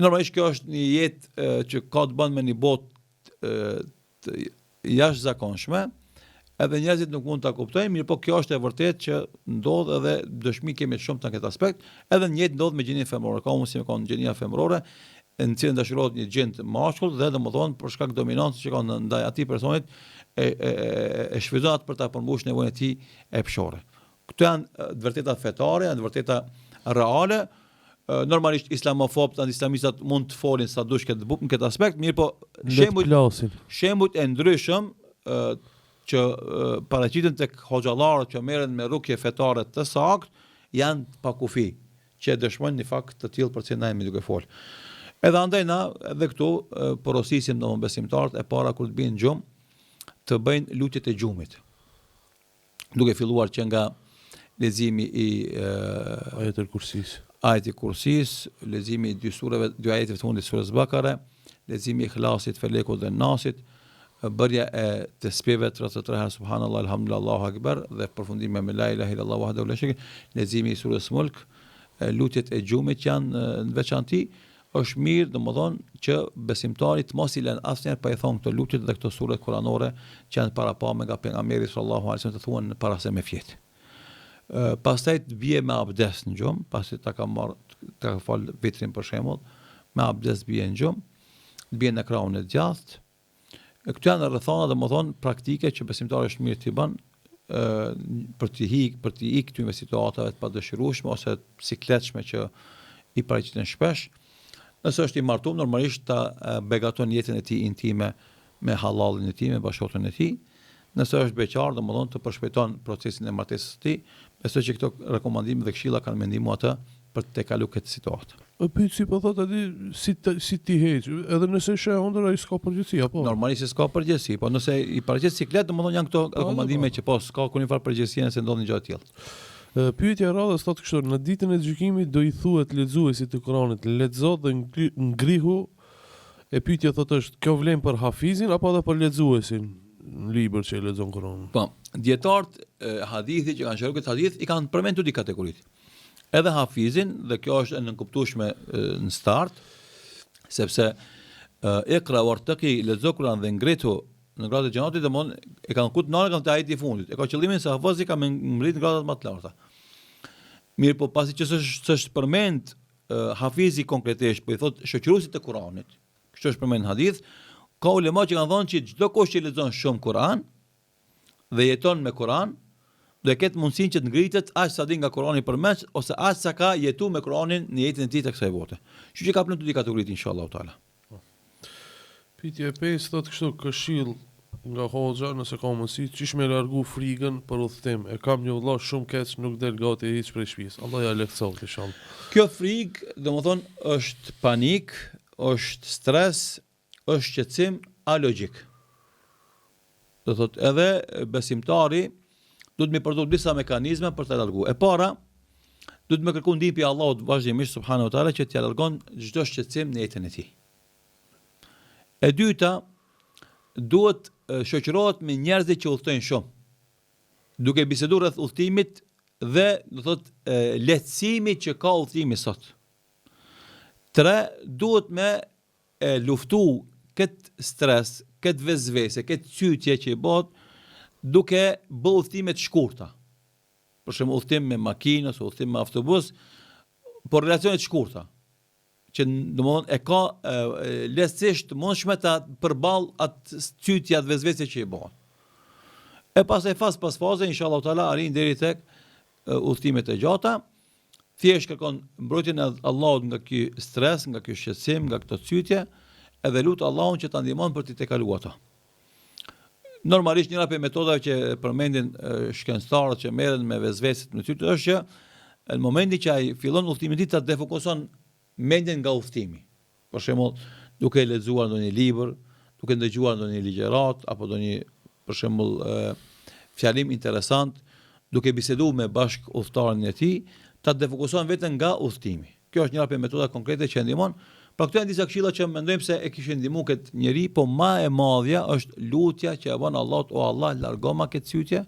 Normalisht kjo është një jetë që ka të bën me një botë jashtëzakonshme, edhe njerëzit nuk mund ta kuptojnë, mirë po kjo është e vërtetë që ndodh edhe dëshmi kemi shumë në këtë aspekt, edhe në jetë ndodh me gjininë femërore. Ka mundësi me kanë gjinia femërore në cilën dashurohet një gjend mashkull dhe domethënë për shkak dominancës që ka ndaj atij personit e shfrytëzon për ta përmbushur nevojën e tij e pshore. Këto janë të vërteta fetare, janë të vërteta reale. Normalisht islamofobët, antiislamistat mund të folin sa dush këtë në këtë aspekt, mirë po shembujt e ndryshëm që paraqiten tek hoxhallarët që merren me rukje fetare të saktë janë pa kufi, që dëshmojnë një fakt të tillë për cilën na jemi duke fol. Edhe andaj na edhe këtu porosisim domosdoshmë besimtarët e para kur të bien gjumë të bëjnë lutjet e gjumit. Duke filluar që nga leximi i Ajetul Kursis. Ajeti Kursis, leximi i dy ajeteve të fundit të surës Bakare, leximi i Ikhlasit, Felekut dhe Nasit, bërja e tesbive 33 herë subhanallahu alhamdulillah Allahu akbar dhe përfundimi me la ilaha illallah wahdahu la sharika, leximi i surës Mulk, lutjet e gjumit janë në veçantë. Është mirë domethënë që besimtarit mos i lën asnjëherë pa i thonë këto lutjet dhe këto sure kuranore që janë parapame nga pejgamberi sallallahu alaihi wasallam të thuan para se me fjet. Pastaj të bie me abdes në gjumë, pasi ta ka fal vitrin për shembull, me abdes bie në gjumë, bie në krahun e djathtë. Këto janë rrethana domethënë praktike që besimtari është mirë t'i bën për të ikë këtyre situatave të padëshirueshme ose sikletshme që i paraqiten shpesh. Nëse është i martuar, normalisht ta begaton jetën e tij intime me halallin e tij, me bashkëtorën e tij. Nëse është beqar, domethënë të përshpejton procesin e martesës së tij, besoj që këto rekomandime dhe këshilla kanë me ndihmu atë për të kaluar këtë situatë. Pyet si po thotë aty si ti heq, edhe nëse është e ëndër ai s'ka përgjegjësi apo? Normalisht s'ka përgjegjësi, po nëse i paraqet siklet, domethënë janë këto rekomandime që po s'ka kurrë fare përgjegjësi nëse ndodh një gjë e tillë. Pyetja e radhës thotë kështu: në ditën e gjykimit do i thuhet lexuesit të Kuranit, lexo dhe ngrihu. E pyetja thotë është, kjo vlen për hafizin apo edhe për lexuesin në libër që e lexon Kur'anin? Po, dietarët hadithi që kanë shëruar këtë hadith i kanë përmendur dy kategoritë. Edhe hafizin, dhe kjo është e nënkuptueshme në start, sepse iqra wartaqi lexo Kur'an dhe ngrihu në gradë të xhamatit, domthon e kanë kut në të ajit i fundit. E ka qëllimin se hafizi ka ngrit në gradat më të larta. Mirë, po pasi që s'është përmend hafizi konkretisht, po i thot shoqëruesit të Kuranit. Kështu është përmend në hadith, ka ulema që kanë thënë që çdo kush që lexon shumë Kur'an dhe jeton me Kur'an, do të ketë mundësinë që të ngritet aq sa din nga Kur'ani përmes ose aq sa ka jetuar me Kur'anin në jetën e tij të kësaj bote. Kështu që ka planuar dy kategoritë inshallah taala. Pyetja e 5 thotë kështu: këshill nga hoxha nëse ka mundësi, çish me largu frikën për udhtim. E kam një vëlla shumë keq, nuk del gati hiç prej shtëpisë. Allah ja lehtësoj inshallah. Kjo frikë, domethënë, është panik, është stres, është shqetësim alogjik. Do thotë edhe besimtari duhet me përdor disa mekanizme për ta larguar. E para, duhet me kërku ndihmën e Allahut vazhdimisht subhanahu wa taala që t'ia largon çdo shqetësim në jetën e tij. E dyta, duhet shoqërohet me njerëz që udhtojnë shumë, duke biseduar rreth udhtimit dhe do thotë lehtësimit që ka udhtimi sot. 3, duhet me luftu këtë stres, këtë vezvese, këtë cytje që i bëhet duke bërë udhtime të shkurta. Për shembull udhtim me makinë ose udhtim me autobus, por relacione të shkurta, që domethënë e ka lehtësisht mundshme ta përball atë cytja të vezvese që i bëhen. E pastaj pas faze inshallah taala arrin deri tek udhtimet e gjata. Thjesht kërkon mbrojtjen e Allahut nga ky stres, nga ky shqetësim, nga këto cytje, edhe lut Allahun që ta ndihmon për të kaluar ato. Normalisht njëra prej metodave që përmendin shkencëtarët që merren me vezveset me cytje është që në momentin që ai fillon udhtimin e tij ta defokuson mendjen nga udhtimi. Për shembull, duke lexuar ndonjë libër, duke dëgjuar ndonjë ligjërat apo ndonjë për shembull fjalim interesant, duke biseduar me bashk udhëtarin e tij, ta defokuson veten nga udhtimi. Kjo është njëra prej metodave konkrete që ndihmon. Pra këto janë disa këshilla që mendojmë se e kishin ndihmuar këtë njerëz, po më e madhja është lutja që e bën Allahut: o Allah, largoma këtë cytje,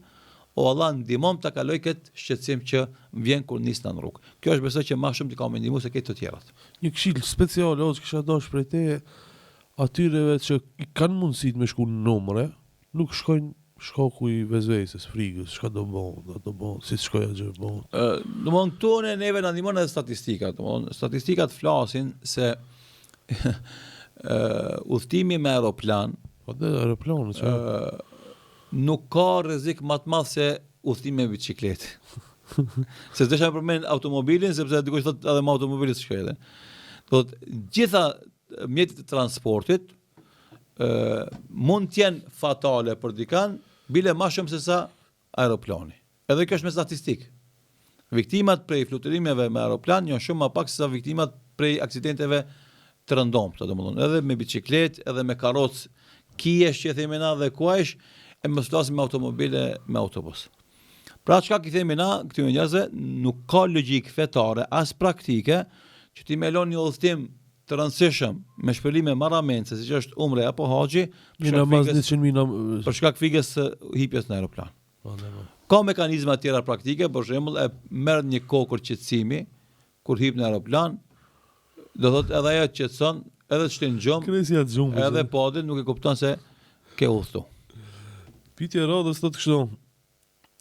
o Allah, ndihmom ta kaloj këtë shqetësim që vjen kur nis në rrugë. Kjo është besoj që më shumë të ka më ndihmuar se këtë të tjerat. Një këshill special ose kisha dashur prej te atyreve që kanë mundësi të me shku në numre, nuk shkojnë shkoku i vezvesës, frikës, çka do bën, si shkoja gjë bën. Domthon këtu neve na ndihmon edhe statistikat. Domthon statistikat flasin se udhtimi me aeroplan, Po dhe aeroplani që nuk ka rrezik më të madh se udhtimi me bicikletë. Se desha përmend automobilin sepse dikush thotë edhe me automobilin shkojë. Do të gjitha mjetet e transportit mund të jenë fatale për dikan, bile më shumë se sa aeroplani. Edhe kjo është me statistik. Viktimat prej fluturimeve me aeroplan janë shumë më pak se sa viktimat prej aksidenteve të rëndomta, domethënë, edhe me bicikletë, edhe me karrocë, kijesh që themi na dhe kuajsh, e mos flasim me automobile me autobus. Pra çka i themi na këtyre njerëzve, nuk ka logjik fetare as praktike që ti më lën një udhtim të rëndësishëm me shpërlime marramense, siç është umre apo haxhi, për shkak fikës së hipjes në aeroplan. Ka mekanizma të tjera praktike, për shembull, e merr një kokër qetësimi kur hip në aeroplan, do thotë edhe ajo qetëson, edhe të shtin gjumë, edhe padi nuk e kupton se ke udhtu. Pyetja e radhës thotë kështu.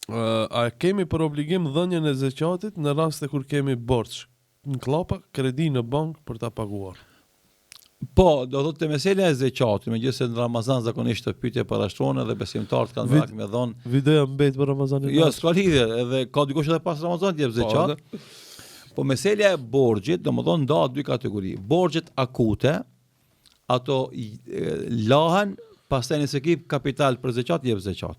A kemi për obligim dhënien e zeqatit në raste kur kemi borxh në klapa, kredi në bank për ta paguar? Po, do thotë te mesela e zeqatit, megjithëse në Ramazan zakonisht të pyetje parashtrohen edhe besimtarët kanë vrak me dhon. Videoja mbet për Ramazanin. Jo, s'ka lidhje, edhe ka dikush edhe pas Ramazanit jep zeqat. Po mesela e borxhit, domethënë ndahet dy kategori. Borxhet akute, ato lahen, pastaj nëse ke kapital për zeqat jep zeqat.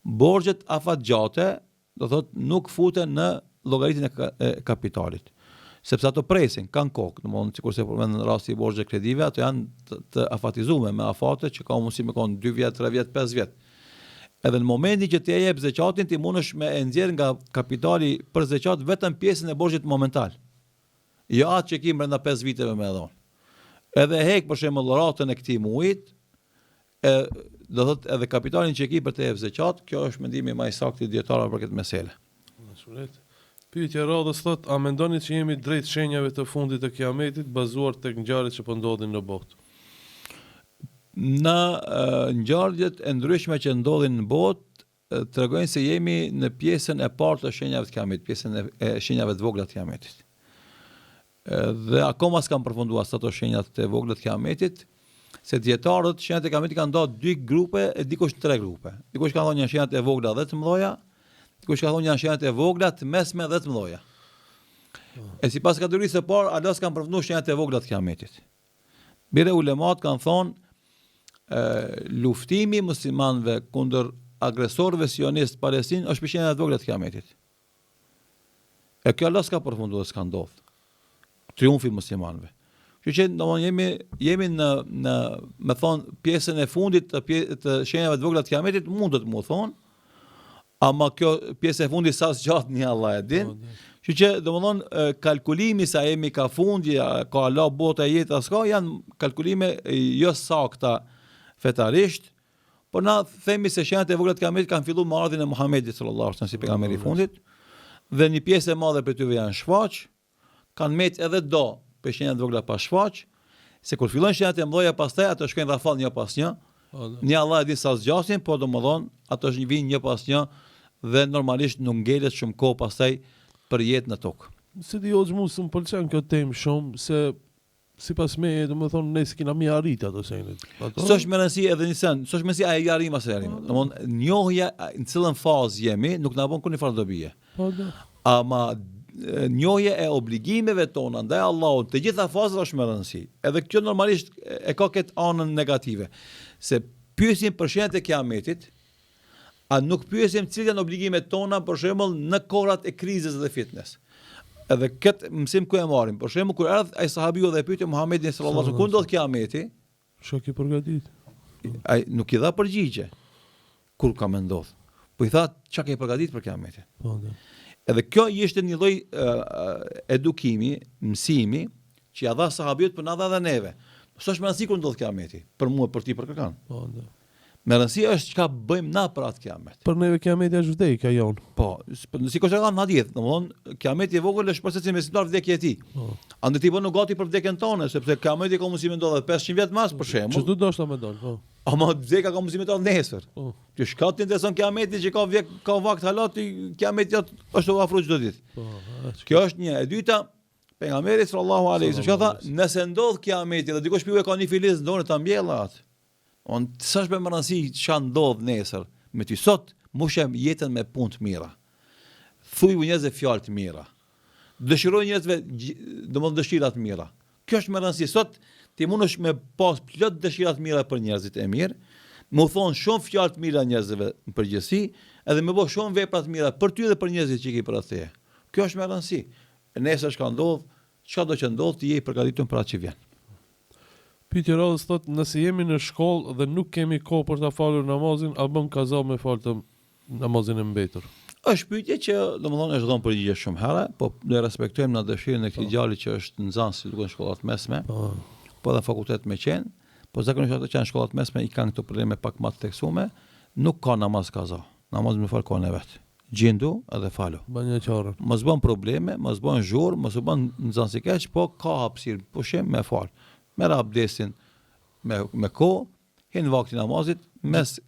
Borxhet afatgjate, do thotë nuk futen në llogaritin e kapitalit. Sepse ato presin, kanë kokë, domethënë sikurse në rasti i borxheve kredive, ato janë të afatizuar me afate që ka mundësi me kon 2 vjet, 3 vjet, 5 vjet. Edhe në momentin që ti e jep zeqatin, ti mundesh me e nxjerr nga kapitali për zeqat vetëm pjesën e borxhit momental. Jo atë që ke brenda 5 viteve me dhon. Edhe hek për shembull ratën e këtij muajit, do thotë edhe kapitalin që ke për të jep zeqat, kjo është mendimi më i saktë i dietarëve për këtë meselë. Pyetja e radhës thotë, a mendoni që jemi drejt shenjave të fundit të kiametit bazuar tek ngjarjet që po ndodhin në botë? Në ngjarjet e ndryshme që ndodhin në botë tregojnë se jemi në pjesën e parë të shenjave të kiametit, pjesën e shenjave të vogla të kiametit. Dhe akoma s'kam përfunduar ato shenjat të vogla të kiametit, se dietarët shenjat e kiametit kanë ndarë 2 grupe e dikush 3 grupe. Dikush ka thonë janë shenjat e vogla dhe të mëdha, dikush ka thonë janë shenjat e vogla, të mesme dhe të mëdha. E sipas kategorisë së parë, Allah s'kan përfunduar shenjat e vogla të kiametit. Bire ulemat kanë thonë luftimi muslimanëve kundër agresorëve sionist Palestinë është për shenjat e vogla të kiametit. E kjo Allah s'ka përfunduar, s'ka ndodhur. Triumfi muslimanëve. Kështu që domosdoshmë jemi në me thon pjesën e fundit të shenjave të vogla të kiametit, mundet më thon, ama kjo pjesë e fundit sa zgjat një Allah e din. Kështu që domosdoshmë kalkulimi sa jemi ka fundi, ka Allah bota e jetës ka, janë kalkulime jo sakta fetarisht, por na themi se shenjat e vogla të kiametit kanë filluar me ardhin e Muhamedit sallallahu alaihi wasallam si pejgamberi i fundit, dhe një pjesë e madhe për tyre janë shfaq, kanë met edhe do për shenjat e vogla pa shfaq, se kur fillojnë shenjat e mëdha pastaj ato shkojnë rafall një pas një. Një Allah e di sa zgjasin, po domodin ato vinë një pas një dhe normalisht nuk ngelet shumë kohë pastaj për jetë në tokë. Se di ozë mu së më pëlqen kjo temë shumë, se sipas me, domethënë ne s'kena mi arrit ato shenjat. S'është më rëndësi edhe një sen, s'është më si ai arrim as arrim. Domthonë njohja në cilën fazë jemi nuk na bën kurrë farë dobije. Ama njohje e obligimeve tona ndaj Allahut të gjitha fazat është më rëndësi. Edhe kjo normalisht e ka këtë anën negative. Se pyesim për shenjat e kiametit, a nuk pyesim cilat janë obligimet tona për shembull në kohrat e krizës dhe fitnes. Edhe këtë mësim ku e marrim. Për shembull kur erdhi ai sahabiu dhe e pyeti Muhamedit sallallahu alaihi wasallam ku ndodh kiameti, çka ke përgatit? Ai nuk i dha përgjigje. Kur ka më ndodh. Po i tha çka ke përgatit për kiametin. Po. Edhe kjo ishte një lloj edukimi, mësimi që ja dha sahabët për na dha edhe neve. S'është më rëndësi kur ndodh kiameti, për mua, për ti, për kërkan. Po. Më rëndësi është çka bëjmë na për atë kiamet. Për neve kiameti është vdekja jon. Po, sikur që kanë në hadith, domthonë kiameti i vogël është procesi mesimtar vdekje e tij. Andaj ti bënu gati për vdekjen tonë, sepse kiameti ka mundësi më ndodhet 500 vjet mas për shembull. Çdo do të më don, po. Ama vdeka ka mundësi me ta nesër. Që shka të intereson kiameti që ka vakt halati, kiameti është afro çdo ditë. Kjo është një. E dyta, pejgamberi sallallahu alaihi wasallam tha, nëse ndodh kiameti dhe dikush piu e ka një filiz ndonë ta mbjell atë. Sa është më rëndësi ç'a ndodh nesër me ty sot, mushem jetën me punë të mira. Thuaj njerëzve fjalë të mira. Dëshiroj njerëzve domosdoshmë dëshira të mira. Kjo është më rëndësi sot. Ti mundesh me pas plot dëshira të mira për njerëzit e mirë, më thon shumë fjalë të mira njerëzve në përgjithësi, edhe më bëj shumë vepra të mira për ty dhe për njerëzit që ke për atë. Kjo është më rëndësi. Nesër çka ndodh, çka do që ndodh, ti je i përgatitur për atë që vjen. Pyetja radhës thotë, nëse jemi në shkollë dhe nuk kemi kohë për ta falur namazin, a bën kaza me fal të namazin e mbetur? Është pyetje që domethënë është dhënë përgjigje shumë herë, po ne respektojmë na dëshirën e këtij djali që është nxënës si duken shkollat mesme. Po dhe fakultet me qenë, po zakonisht ato që janë shkollat mesme i kanë këto probleme pak më të theksuara, nuk ka namaz kaza. Namaz me fal kohën e vet. Gjendu edhe falo. Bën një qarë. Mos bën probleme, mos bën zhurr, mos u bën nxënës i keq, po ka hapësirë, pushim me fal. Merr abdesin me kohë, hin vaktin namazit mes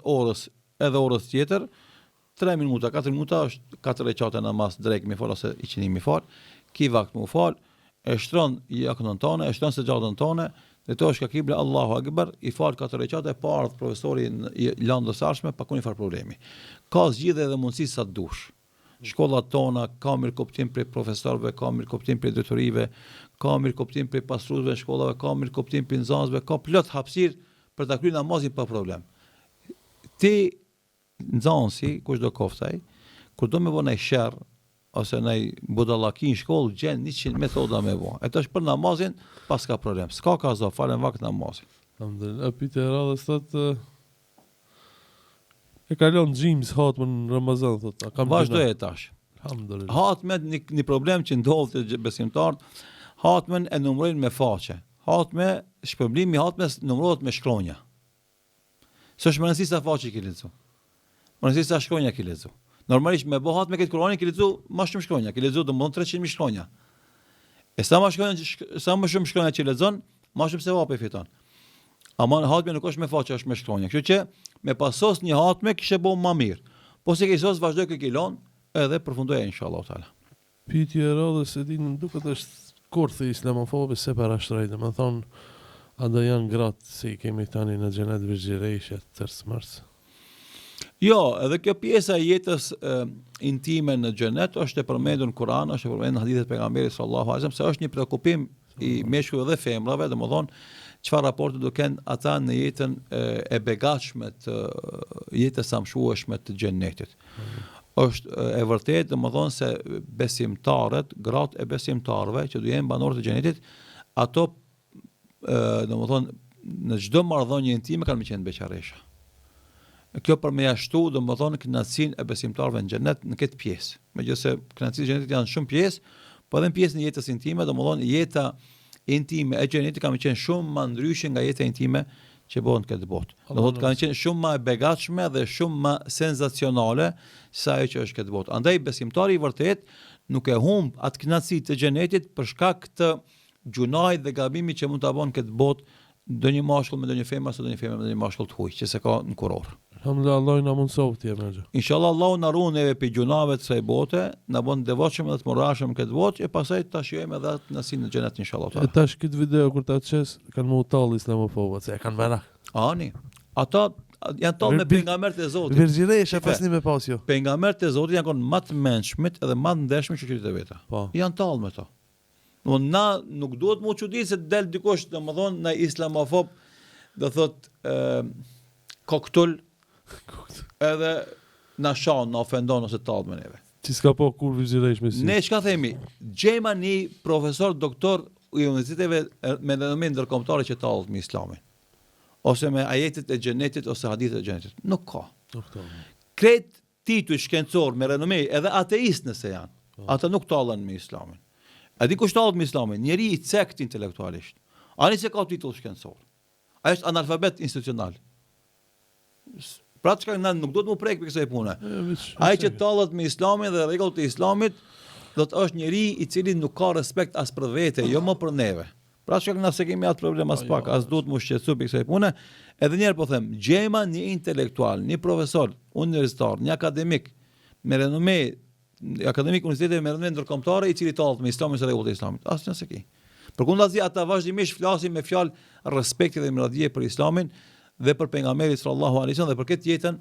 orës edhe orës tjetër, 3 minuta, 4 minuta është 4 rekate namaz drejt me fal ose i qenë mi fal, ki vakt më fal, e shtron jakën tonë, e shtron sejadën tonë, dhe to është ka kibla Allahu Akbar, i fal 4 rekate, pa ardh profesori në landës arshme, pa kuni fal problemi. Ka zgjidhje dhe mundësi sa dush. Shkollat tona ka mirë kuptim për profesorëve, ka mirë kuptim për detyrive, ka mirë kuptim për pastruesve në shkollave, ka mirë kuptim për nxënësve, ka plot hapësirë për ta kryer namazin pa problem. Ti nxënësi, kushdo koftaj, kur do me bëj sherr ose ndaj budallaki në shkollë, gjen 100 metoda me bë. Ato është për namazin, pas ka problem. S'ka kaza, falen vakt namazin. Alhamdulillah, pyetja e radhës thotë e kalon xhims hatmën në Ramazan thotë. Vazhdoj e tash. Alhamdulillah. Hatmet një problem që ndodh të besimtarët, hatmen e numërojnë me faqe. Hatme, shpërblimi hatmes numërohet me shkronja. S'është më rëndësi sa faqe ke lexu. Më rëndësi sa shkronja ke lexu. Normalisht me bëhat me këtë Kur'anin ke lexu më shumë shkronja, ke lexu domosdoshmë 300.000 shkronja. E sa më shumë shkronja që lexon, më shumë sevap e fiton. Ama në hatme nuk është me faqe, është me shkronja. Kështu që me pasos një hatme kishe bëu më mirë. Po se ke sos vazhdoj kë kilon, edhe përfundoj inshallah taala. Pyetja e radhës e din duket është kurthi islamofobe se para shtrejt, më thon a do janë gratë si kemi tani në xhenet virgjëreshe të smars. Jo, edhe kjo pjesa e jetës intime në xhenet është e përmendur në Kur'an, është e përmendur në hadithet e pejgamberit sallallahu alajhi wasallam, se është një preokupim i meshkujve dhe femrave, domethënë çfarë raporti do kenë ata në jetën e begatshme të jetës së mshueshme të xhenetit. Është e vërtetë domethënë se besimtarët, gratë e besimtarëve që do jenë banorë të xhenetit, ato domethënë në çdo marrëdhënie intime kanë më qenë beqaresha. Kjo për me jashtu, domethënë kënaqësinë e besimtarëve në xhenet në këtë pjesë. Megjithëse kënaqësitë e xhenetit janë shumë pjesë, po edhe në pjesën e jetës intime, domethënë jeta intime e xhenetit ka më qenë shumë më ndryshe nga jeta intime që bëhet në këtë botë. Domethënë kanë qenë shumë më e begatshme dhe shumë më senzacionale se ajo që është këtë botë. Andaj besimtari i vërtet nuk e humb atë kënaqësi të xhenetit për shkak të gjunait dhe gabimit që mund ta bënë këtë botë ndonjë mashkull me ndonjë femër ose ndonjë femër me ndonjë mashkull të huaj që se ka në kuror. Alhamdulillah, Allah na mundsoft ti më. Inshallah Allahu na ruan neve pe gjunave të kësaj bote, na bën devotshëm dhe të morashëm këtë botë e pastaj ta shijojmë edhe atë nasin në xhenet inshallah. E tash këtë video kur ta çes kanë më utall islamofobët, se e kanë merak. Ani. Ata janë tallë me pejgamberët e Zotit. Virgjëresha pasni me pas jo. Pejgamberët e Zotit janë kon më të mençmit edhe më të ndershëm që qytetet e veta. Po. Janë tallë me to. Na nuk duhet më çudit se del dikush domethënë në islamofob do thot koktul edhe na shon, na ofendon ose tallë me neve. Ti s'ka po kur virgjëresh me si. Ne çka themi? Gjejma një profesor doktor i universiteteve me renomë ndërkombëtare që tallet me islamin. Ose me ajetet e xhenetit ose hadithet e xhenetit. Nuk ka. Kret titull shkencor me renomë edhe ateist nëse janë. Ata nuk tallen me islamin. A di kush tallet me islamin? Njeri i cekt intelektualisht. Ani se ka titull shkencor. Ai është analfabet institucional. Pra çka nuk duhet më prek për kësaj pune. Ai që tallet me islamin dhe rregullat e islamit, do të është njeri i cili nuk ka respekt as për vete, jo më për neve. Pra shkak nëse kemi atë problem as pak, as duhet më shqetësu për kësaj pune. Edhe njerë po them, gjema një intelektual, një profesor universitar, një akademik me renome, akademik universitete me renome ndërkombëtare i cili tallet me Islamin së rregullat e Islamit. Asnjë se ki. Përkundazi ata vazhdimisht flasin me fjalë respekti dhe mirëdije për Islamin dhe për pejgamberin sallallahu alaihi wasallam dhe për këtë jetën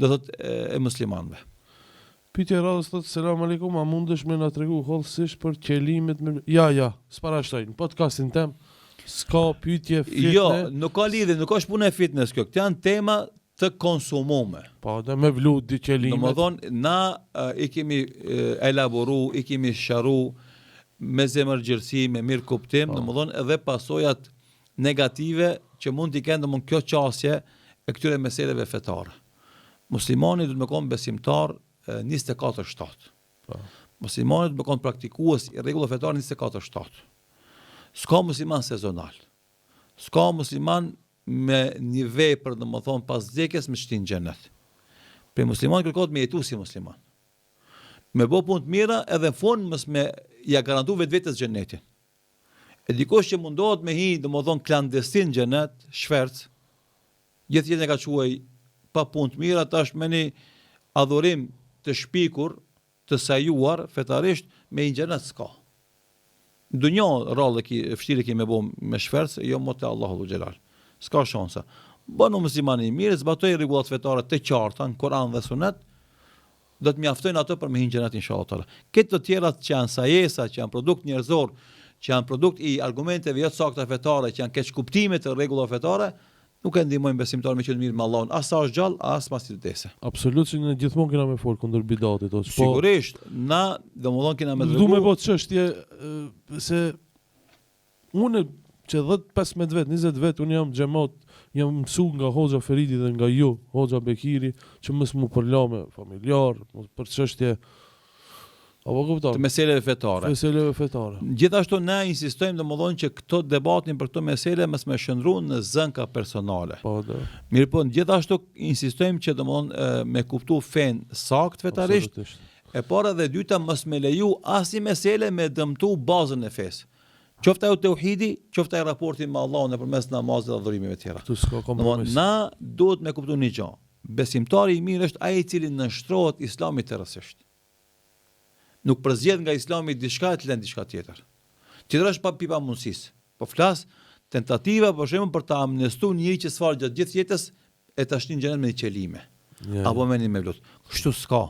do thotë e muslimanëve. Pyetja radhës thotë selam aleikum, a mundesh me na tregu hollësisht për qelimet me ja, s'parashtoj. Në podcastin tem s'ka pyetje fitne. Jo, nuk ka lidhje, nuk është punë e fitness kjo. Këto janë tema të konsumume. Po, dhe me vludi qelimet. Domethënë na i kemi elaboru, i kemi sqaru me zemërgjërsi, me mirë kuptim, domethënë edhe pasojat negative që mund t'i kenë domethënë kjo qasje e këtyre meseleve fetare. Muslimani duhet të qenë besimtar 24/7. Muslimani duhet të qenë praktikues i rregullave fetare 24/7. S'ka musliman sezonal. S'ka musliman me një vepër domethënë pas vdekjes me shtin xhenet. Për musliman kërkohet me jetu si musliman. Me bo punë të mira edhe në fund mos me ja garantu vetes xhenetin. E dikush që mundohet me hi domethënë klandestin xhenet, shferc, gjithë jetën e ka quaj pa punë të mira, tash me një adhurim të shpikur, të sajuar fetarisht me një xhenet s'ka. Dunjo rrallë vështirë kemi bo me shferc, jo mo te Allahu xhelal. S'ka shansa. Bënu muslimani i mirë, zbatoj rregullat fetare të qarta në Kur'an dhe Sunet, do të mjaftojnë ato për me hinë xhenet inshallah. Këtë të tjerat që janë sajesa, që janë produkt njerëzor, që janë produkt i argumenteve jo të sakta fetare, që janë keq kuptime të rregullave fetare, nuk e ndihmojnë besimtar me qenë mirë me Allahun, as sa është gjallë, as pas të vdesë. Absolutisht, ne gjithmonë kena me fol kundër bidatit. Sigurisht, na domodin kena me tregu. Du me bë çështje se unë që 10-15 vet, 20 vet, unë jam xhamat, jam mësu nga Hoxha Feridi dhe nga ju, Hoxha Bekiri, që mos mu përla me familjar, për çështje apo kupton? Të meseleve fetare. Meseleve fetare. Gjithashtu ne insistojmë domodin që këto debatin për këto mesele mos më shndruan në zënka personale. Po, do. Mirëpo gjithashtu insistojmë që domodin me kuptu fen sakt fetarisht. E para dhe dyta mos me leju asnjë mesele me dëmtu bazën e fesë. Qoftë ajo tauhidi, qoftë ai raporti me Allahun nëpërmes namazit dhe adhurimeve të tjera. Tu s'ka kompromis. Na duhet me kuptu një gjë. Besimtari i mirë është ai i cili nënshtrohet Islamit tërësisht. Nuk përzgjedh nga Islami diçka e të lën diçka tjetër. Tjetër është pa pipa mundësisë. Po flas tentativa për shembull për ta amnestuar njëri që sfar gjatë gjithë jetës e ta shtin xhenet me një qelime. Apo me një mevlut. Kështu s'ka.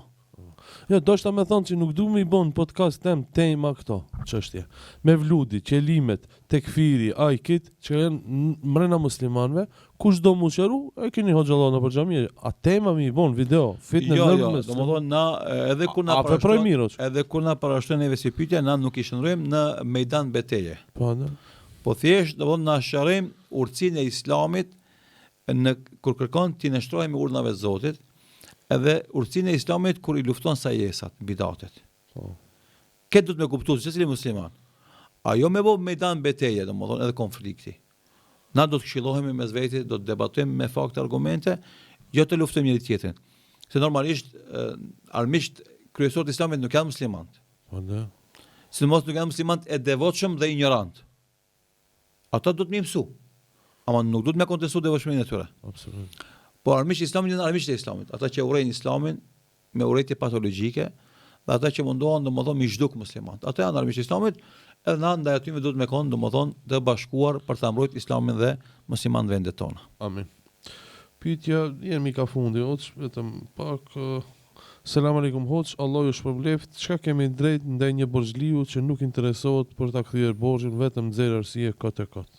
Jo, do shta me thonë që nuk du me i bon podcast tema këto çështje. Me vludi, qelimet, tekfiri, ajkit, që janë mrena muslimanve, kush do mu qëru, e keni hoxhallah në për xhamie. A tema me i bon video, fitne nërmës. Jo, domethënë na edhe kur na parashtrojnë neve si pyetje, na nuk i shndrojmë në mejdan beteje. Po thjesht domethënë na sharrim urtësinë e Islamit kur kërkon ti ne shtrohemi urdhnave të Zotit. Edhe urtësinë e Islamit kur i lufton sajesat, bidatet. Këtë do të me kuptu se cili musliman. Ajo me bo mejdan beteje, domethënë edhe konflikti. Na do të këshillohemi mes veti, do të debatojmë me fakte argumente, jo të luftojmë njëri tjetrin. Se normalisht armiqt kryesorët e Islamit nuk janë muslimanë. Sidomos nuk janë muslimanë e devotshëm dhe ignorant. Ata do të më mësu. Ama nuk do të më kontestu devotshmërinë e tyre. Absolutisht. Po armiqtë e Islamit janë armiqtë e Islamit, ata që urrejnë Islamin me urrëtie patologjike dhe ata që mundohen domethënë mi zhduk muslimanët. Ata janë armiqtë e Islamit, edhe na ndaj atyre duhet me kon domethënë të bashkuar për ta mbrojtur Islamin dhe muslimanët vendet tona. Amin. Pyetja jemi ka fundi, vetëm pak selam aleikum hoç, Allahu ju shpërbleft. Çka kemi drejt ndaj një borxhliu që nuk interesohet për ta kthyer borxhin, vetëm nxjerr arsye kot e kot.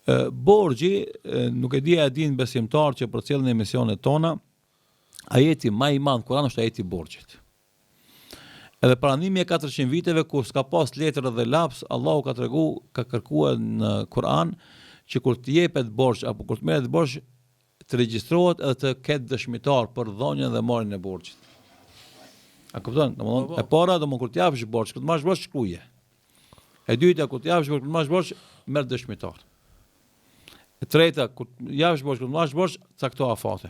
Borgji, nuk e di a din besimtar që përcjellin emisionet tona, ajeti më i madh Kur'an është ajeti i borxhit. Edhe pranimi e 400 viteve kur s'ka pas letër dhe laps, Allahu ka kërkuar në Kur'an që kur të jepet borxh apo kur të merret borxh të regjistrohet edhe të ketë dëshmitar për dhënien dhe marrjen e borxhit. A kupton? Domethënë e para domethënë kur të japësh borxh, kur të marrësh borxh shkruaje. E dyta kur të japësh borxh, kur të marrësh borxh, merr dëshmitar. E treta, kur javësh borxh, kur marrësh borxh, cakto afate.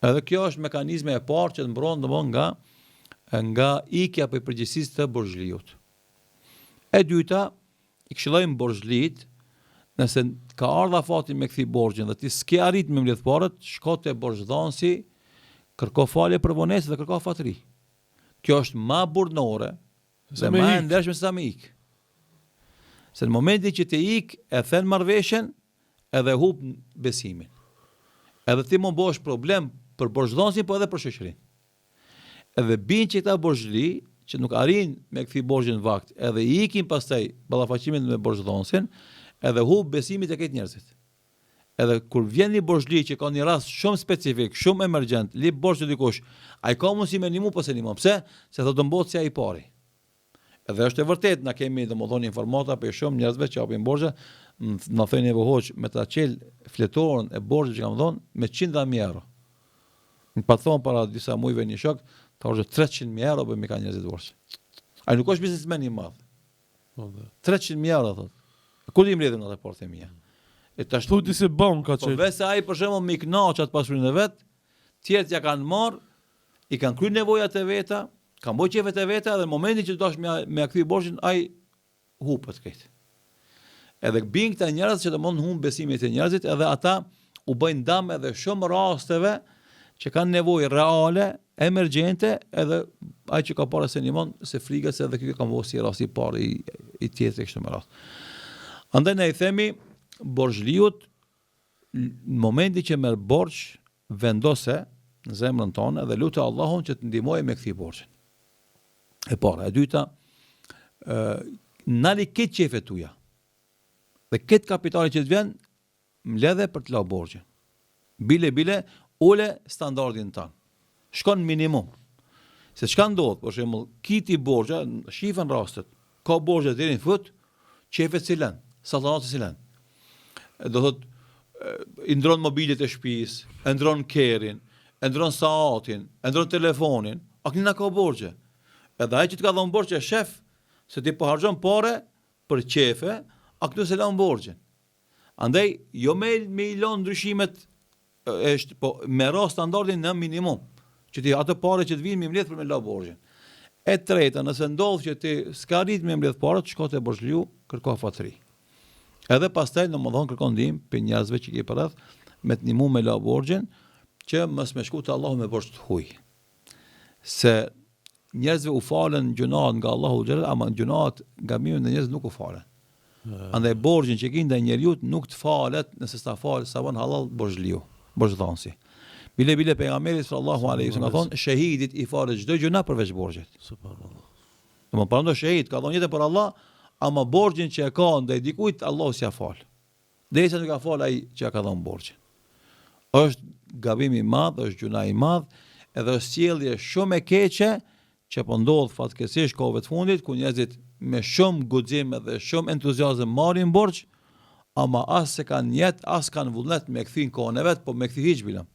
Edhe kjo është mekanizmi e parë që të mbron domosdoshmë nga ikja për përgjegjësisë të borxhliut. E dyta, i këshillojmë borxhlit, nëse ka ardha fati me kthi borxhin dhe ti s'ke arrit me mbledh parët, shko te borxhdhënësi, kërko falje për vonesë dhe kërko fatëri. Kjo është më burnore dhe më e ndershme se sa me ik. Se në momentin që ti ik, e thën marrveshjen edhe hub besimin. Edhe ti mund bosh problem për borxhdhënësin, po edhe për shoqërinë. Edhe bin që këta borxhli që nuk arrin me kthi borxhin vakt, edhe i ikin pastaj ballafaqimet me borxhdhënësin, edhe hub besimit e këtë njerëzit. Edhe kur vjen një borxhli që ka një rast shumë specifik, shumë emergjent, li borxh dikush, ai ka mundësi me ndihmu, po se ndihmon. Pse? Se thotë mbot si ai pari. Edhe është e vërtet, na kemi domethënë informata për shumë njerëzve që hapin borxhe, na thënë Evo Hoxh me ta çel fletorën e borxhit që kam dhënë me 100.000 euro. Më pa thonë para disa muajve një shok, ta është 300.000 euro për me ka njerëzit borxhe. Ai nuk është biznesmen i madh. 300.000 euro thotë. Ku i mbledhin atë portë mia? E tash Thuti se banka po që vetë ai për shembull me kënaq atë pasurinë e vet, tjerët ja kanë marr, i kanë kryer nevojat e veta, kanë bërë qefet e veta dhe në momentin që dosh me kthy borxhin ai hupet këtë. Edhe bin këta njerëz që domon humb besimin e njerëzit, edhe ata u bëjnë dëm edhe shumë rasteve që kanë nevojë reale, emergjente, edhe ai që ka parë se ndihmon se frigat se edhe ky ka mos si rasti i parë i tjetër kështu me radhë. Andaj ne i themi borxhliut në momentin që merr borxh vendose në zemrën tonë dhe lutë Allahun që të ndihmojë me kthi borxhin. E para, e dyta, nali këtë qefet tuja dhe këtë kapitali që të vjen mbledhe për të la borxhin. Bile ule standardin tanë. Shkon minimum. Se çka ndodh, për shembull, kiti borxha, shifën rastet. Ka borxha deri në fut, qefet silen, sallanatë silen. Do thot i ndron mobilet e shtëpisë, e ndron kerin, e ndron saatin, e ndron telefonin, aknina ka borxhe. Edhe ai që të ka dhënë borxhe shef se ti po harxhon parë për qefe, aktu se lën borxhin. Andaj jo me i lën ndryshimet është po me rast standardin në minimum, që ti atë parë që të vinë me mbledh për me la borxhin. E treta, nëse ndodh që ti s'ka arrit me mbledh parët, shko te borxhliu, kërko fatëri. Edhe pastaj domodin kërkon ndihmë për njerëzve që ke përreth me të ndihmu me la borxhin, që mos më shku te Allahu me borxh të huaj. Se njerëzve u falen gjunaat nga Allahu xhalal, ama gjunaat gabimet e njerëzve nuk u falen. Andaj borxhin që ke ndaj njeriu nuk të falet nëse sa fal sa von halal borxhliu, borxhdhënësi. Bile pejgamberi sallallahu alaihi wasallam ka thonë shahidit i falet çdo gjuna përveç borxhit. Subhanallah. Domethënë parando shahid ka dhënë jetë për Allah, ama borxhin që e ka ndaj dikujt Allahu s'ia fal. Derisa nuk ka fal ai që ka dhënë borxhin. Është gabim i madh, është gjuna i madh, edhe është sjellje shumë e keqe që po ndodh fatkeqësisht kohëve të fundit ku njerëzit me shumë guxim dhe shumë entuziazëm marrin borxh, ama as se kanë jetë, as kanë vullnet me kthin kohën e vet, po me kthi hiç bilëm.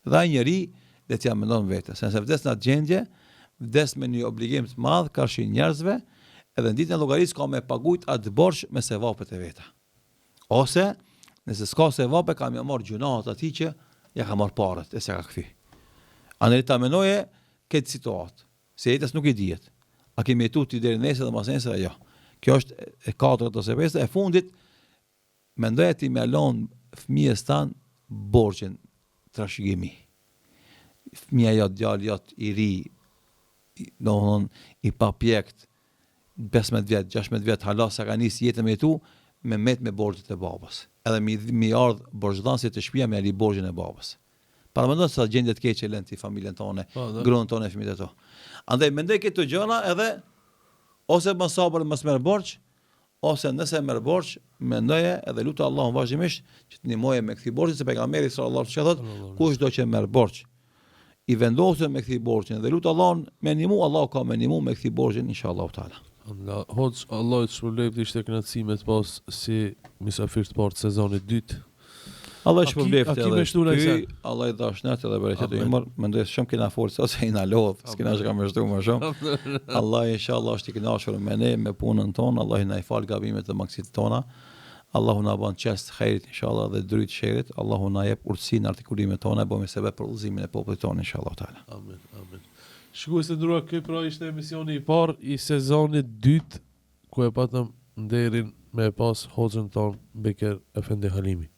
Dhe ai njeri dhe t'ja mendon vetë, se nëse vdes në atë gjendje, vdes me një obligim të madh karshi njerëzve, edhe në ditën e llogarisë ka me pagujt atë borxh me sevapet e veta. Ose nëse s'ka sevape ka me marr gjunaat atij që ja ka marr parët e se ka kthy. Andaj ta menoje këtë situatë, se jetës nuk i dihet. A kemi jetu ti deri nesër dhe mas nesër jo. Kjo është e katërt ose e pestë, e fundit mendoja ti me lon fëmijës tan borxhin trashëgimi. Fëmija jot djalë jot i ri, i papjekt, 15 vjet, 16 vjet hala sa ka nis jetën me jetu me borxhet e babës. Edhe mi ardh borxhdhënësit të shtëpia me ali borxhin e babës. Para mendon sa gjendje të keqe lën ti familjen tonë, gruan tonë, fëmijët e to. Andaj mendoj këto gjëra edhe ose mos sabër mos merr borxh, ose nëse merr borxh, mendoje edhe lutë Allahun vazhdimisht që të ndihmojë me kthy borxhin, se pejgamberi sallallahu alaihi wasallam thotë kushdo që merr borxh i vendoset me kthy borxhin dhe lutë Allahun me ndihmu, Allahu ka me ndihmu me kthy borxhin inshallah taala. Allah të shpërblet ishte kënaqësi me të pas si mysafir të parë të sezonit dytë. Allah e shpërblet edhe. Allah i dashnet edhe bereqet e imër, mendoj se shumë kena forcë ose i na lodh, s'kena që kam shtu më shumë. Allah inshallah është i kënaqur me ne, me punën tonë, Allah i na i fal gabimet dhe maksit tona. Allahu na bën çast xherit inshallah dhe dryt sherit. Allahu na jep urtësinë artikulimet tona, bëjmë sebeb për udhëzimin e popullit tonë inshallah taala. Amin, amin. Shkues të ndruar, ky pra ishte emisioni i parë i sezonit dytë ku e patëm nderin me e pas hoxhën ton Beker Efendi Halimi.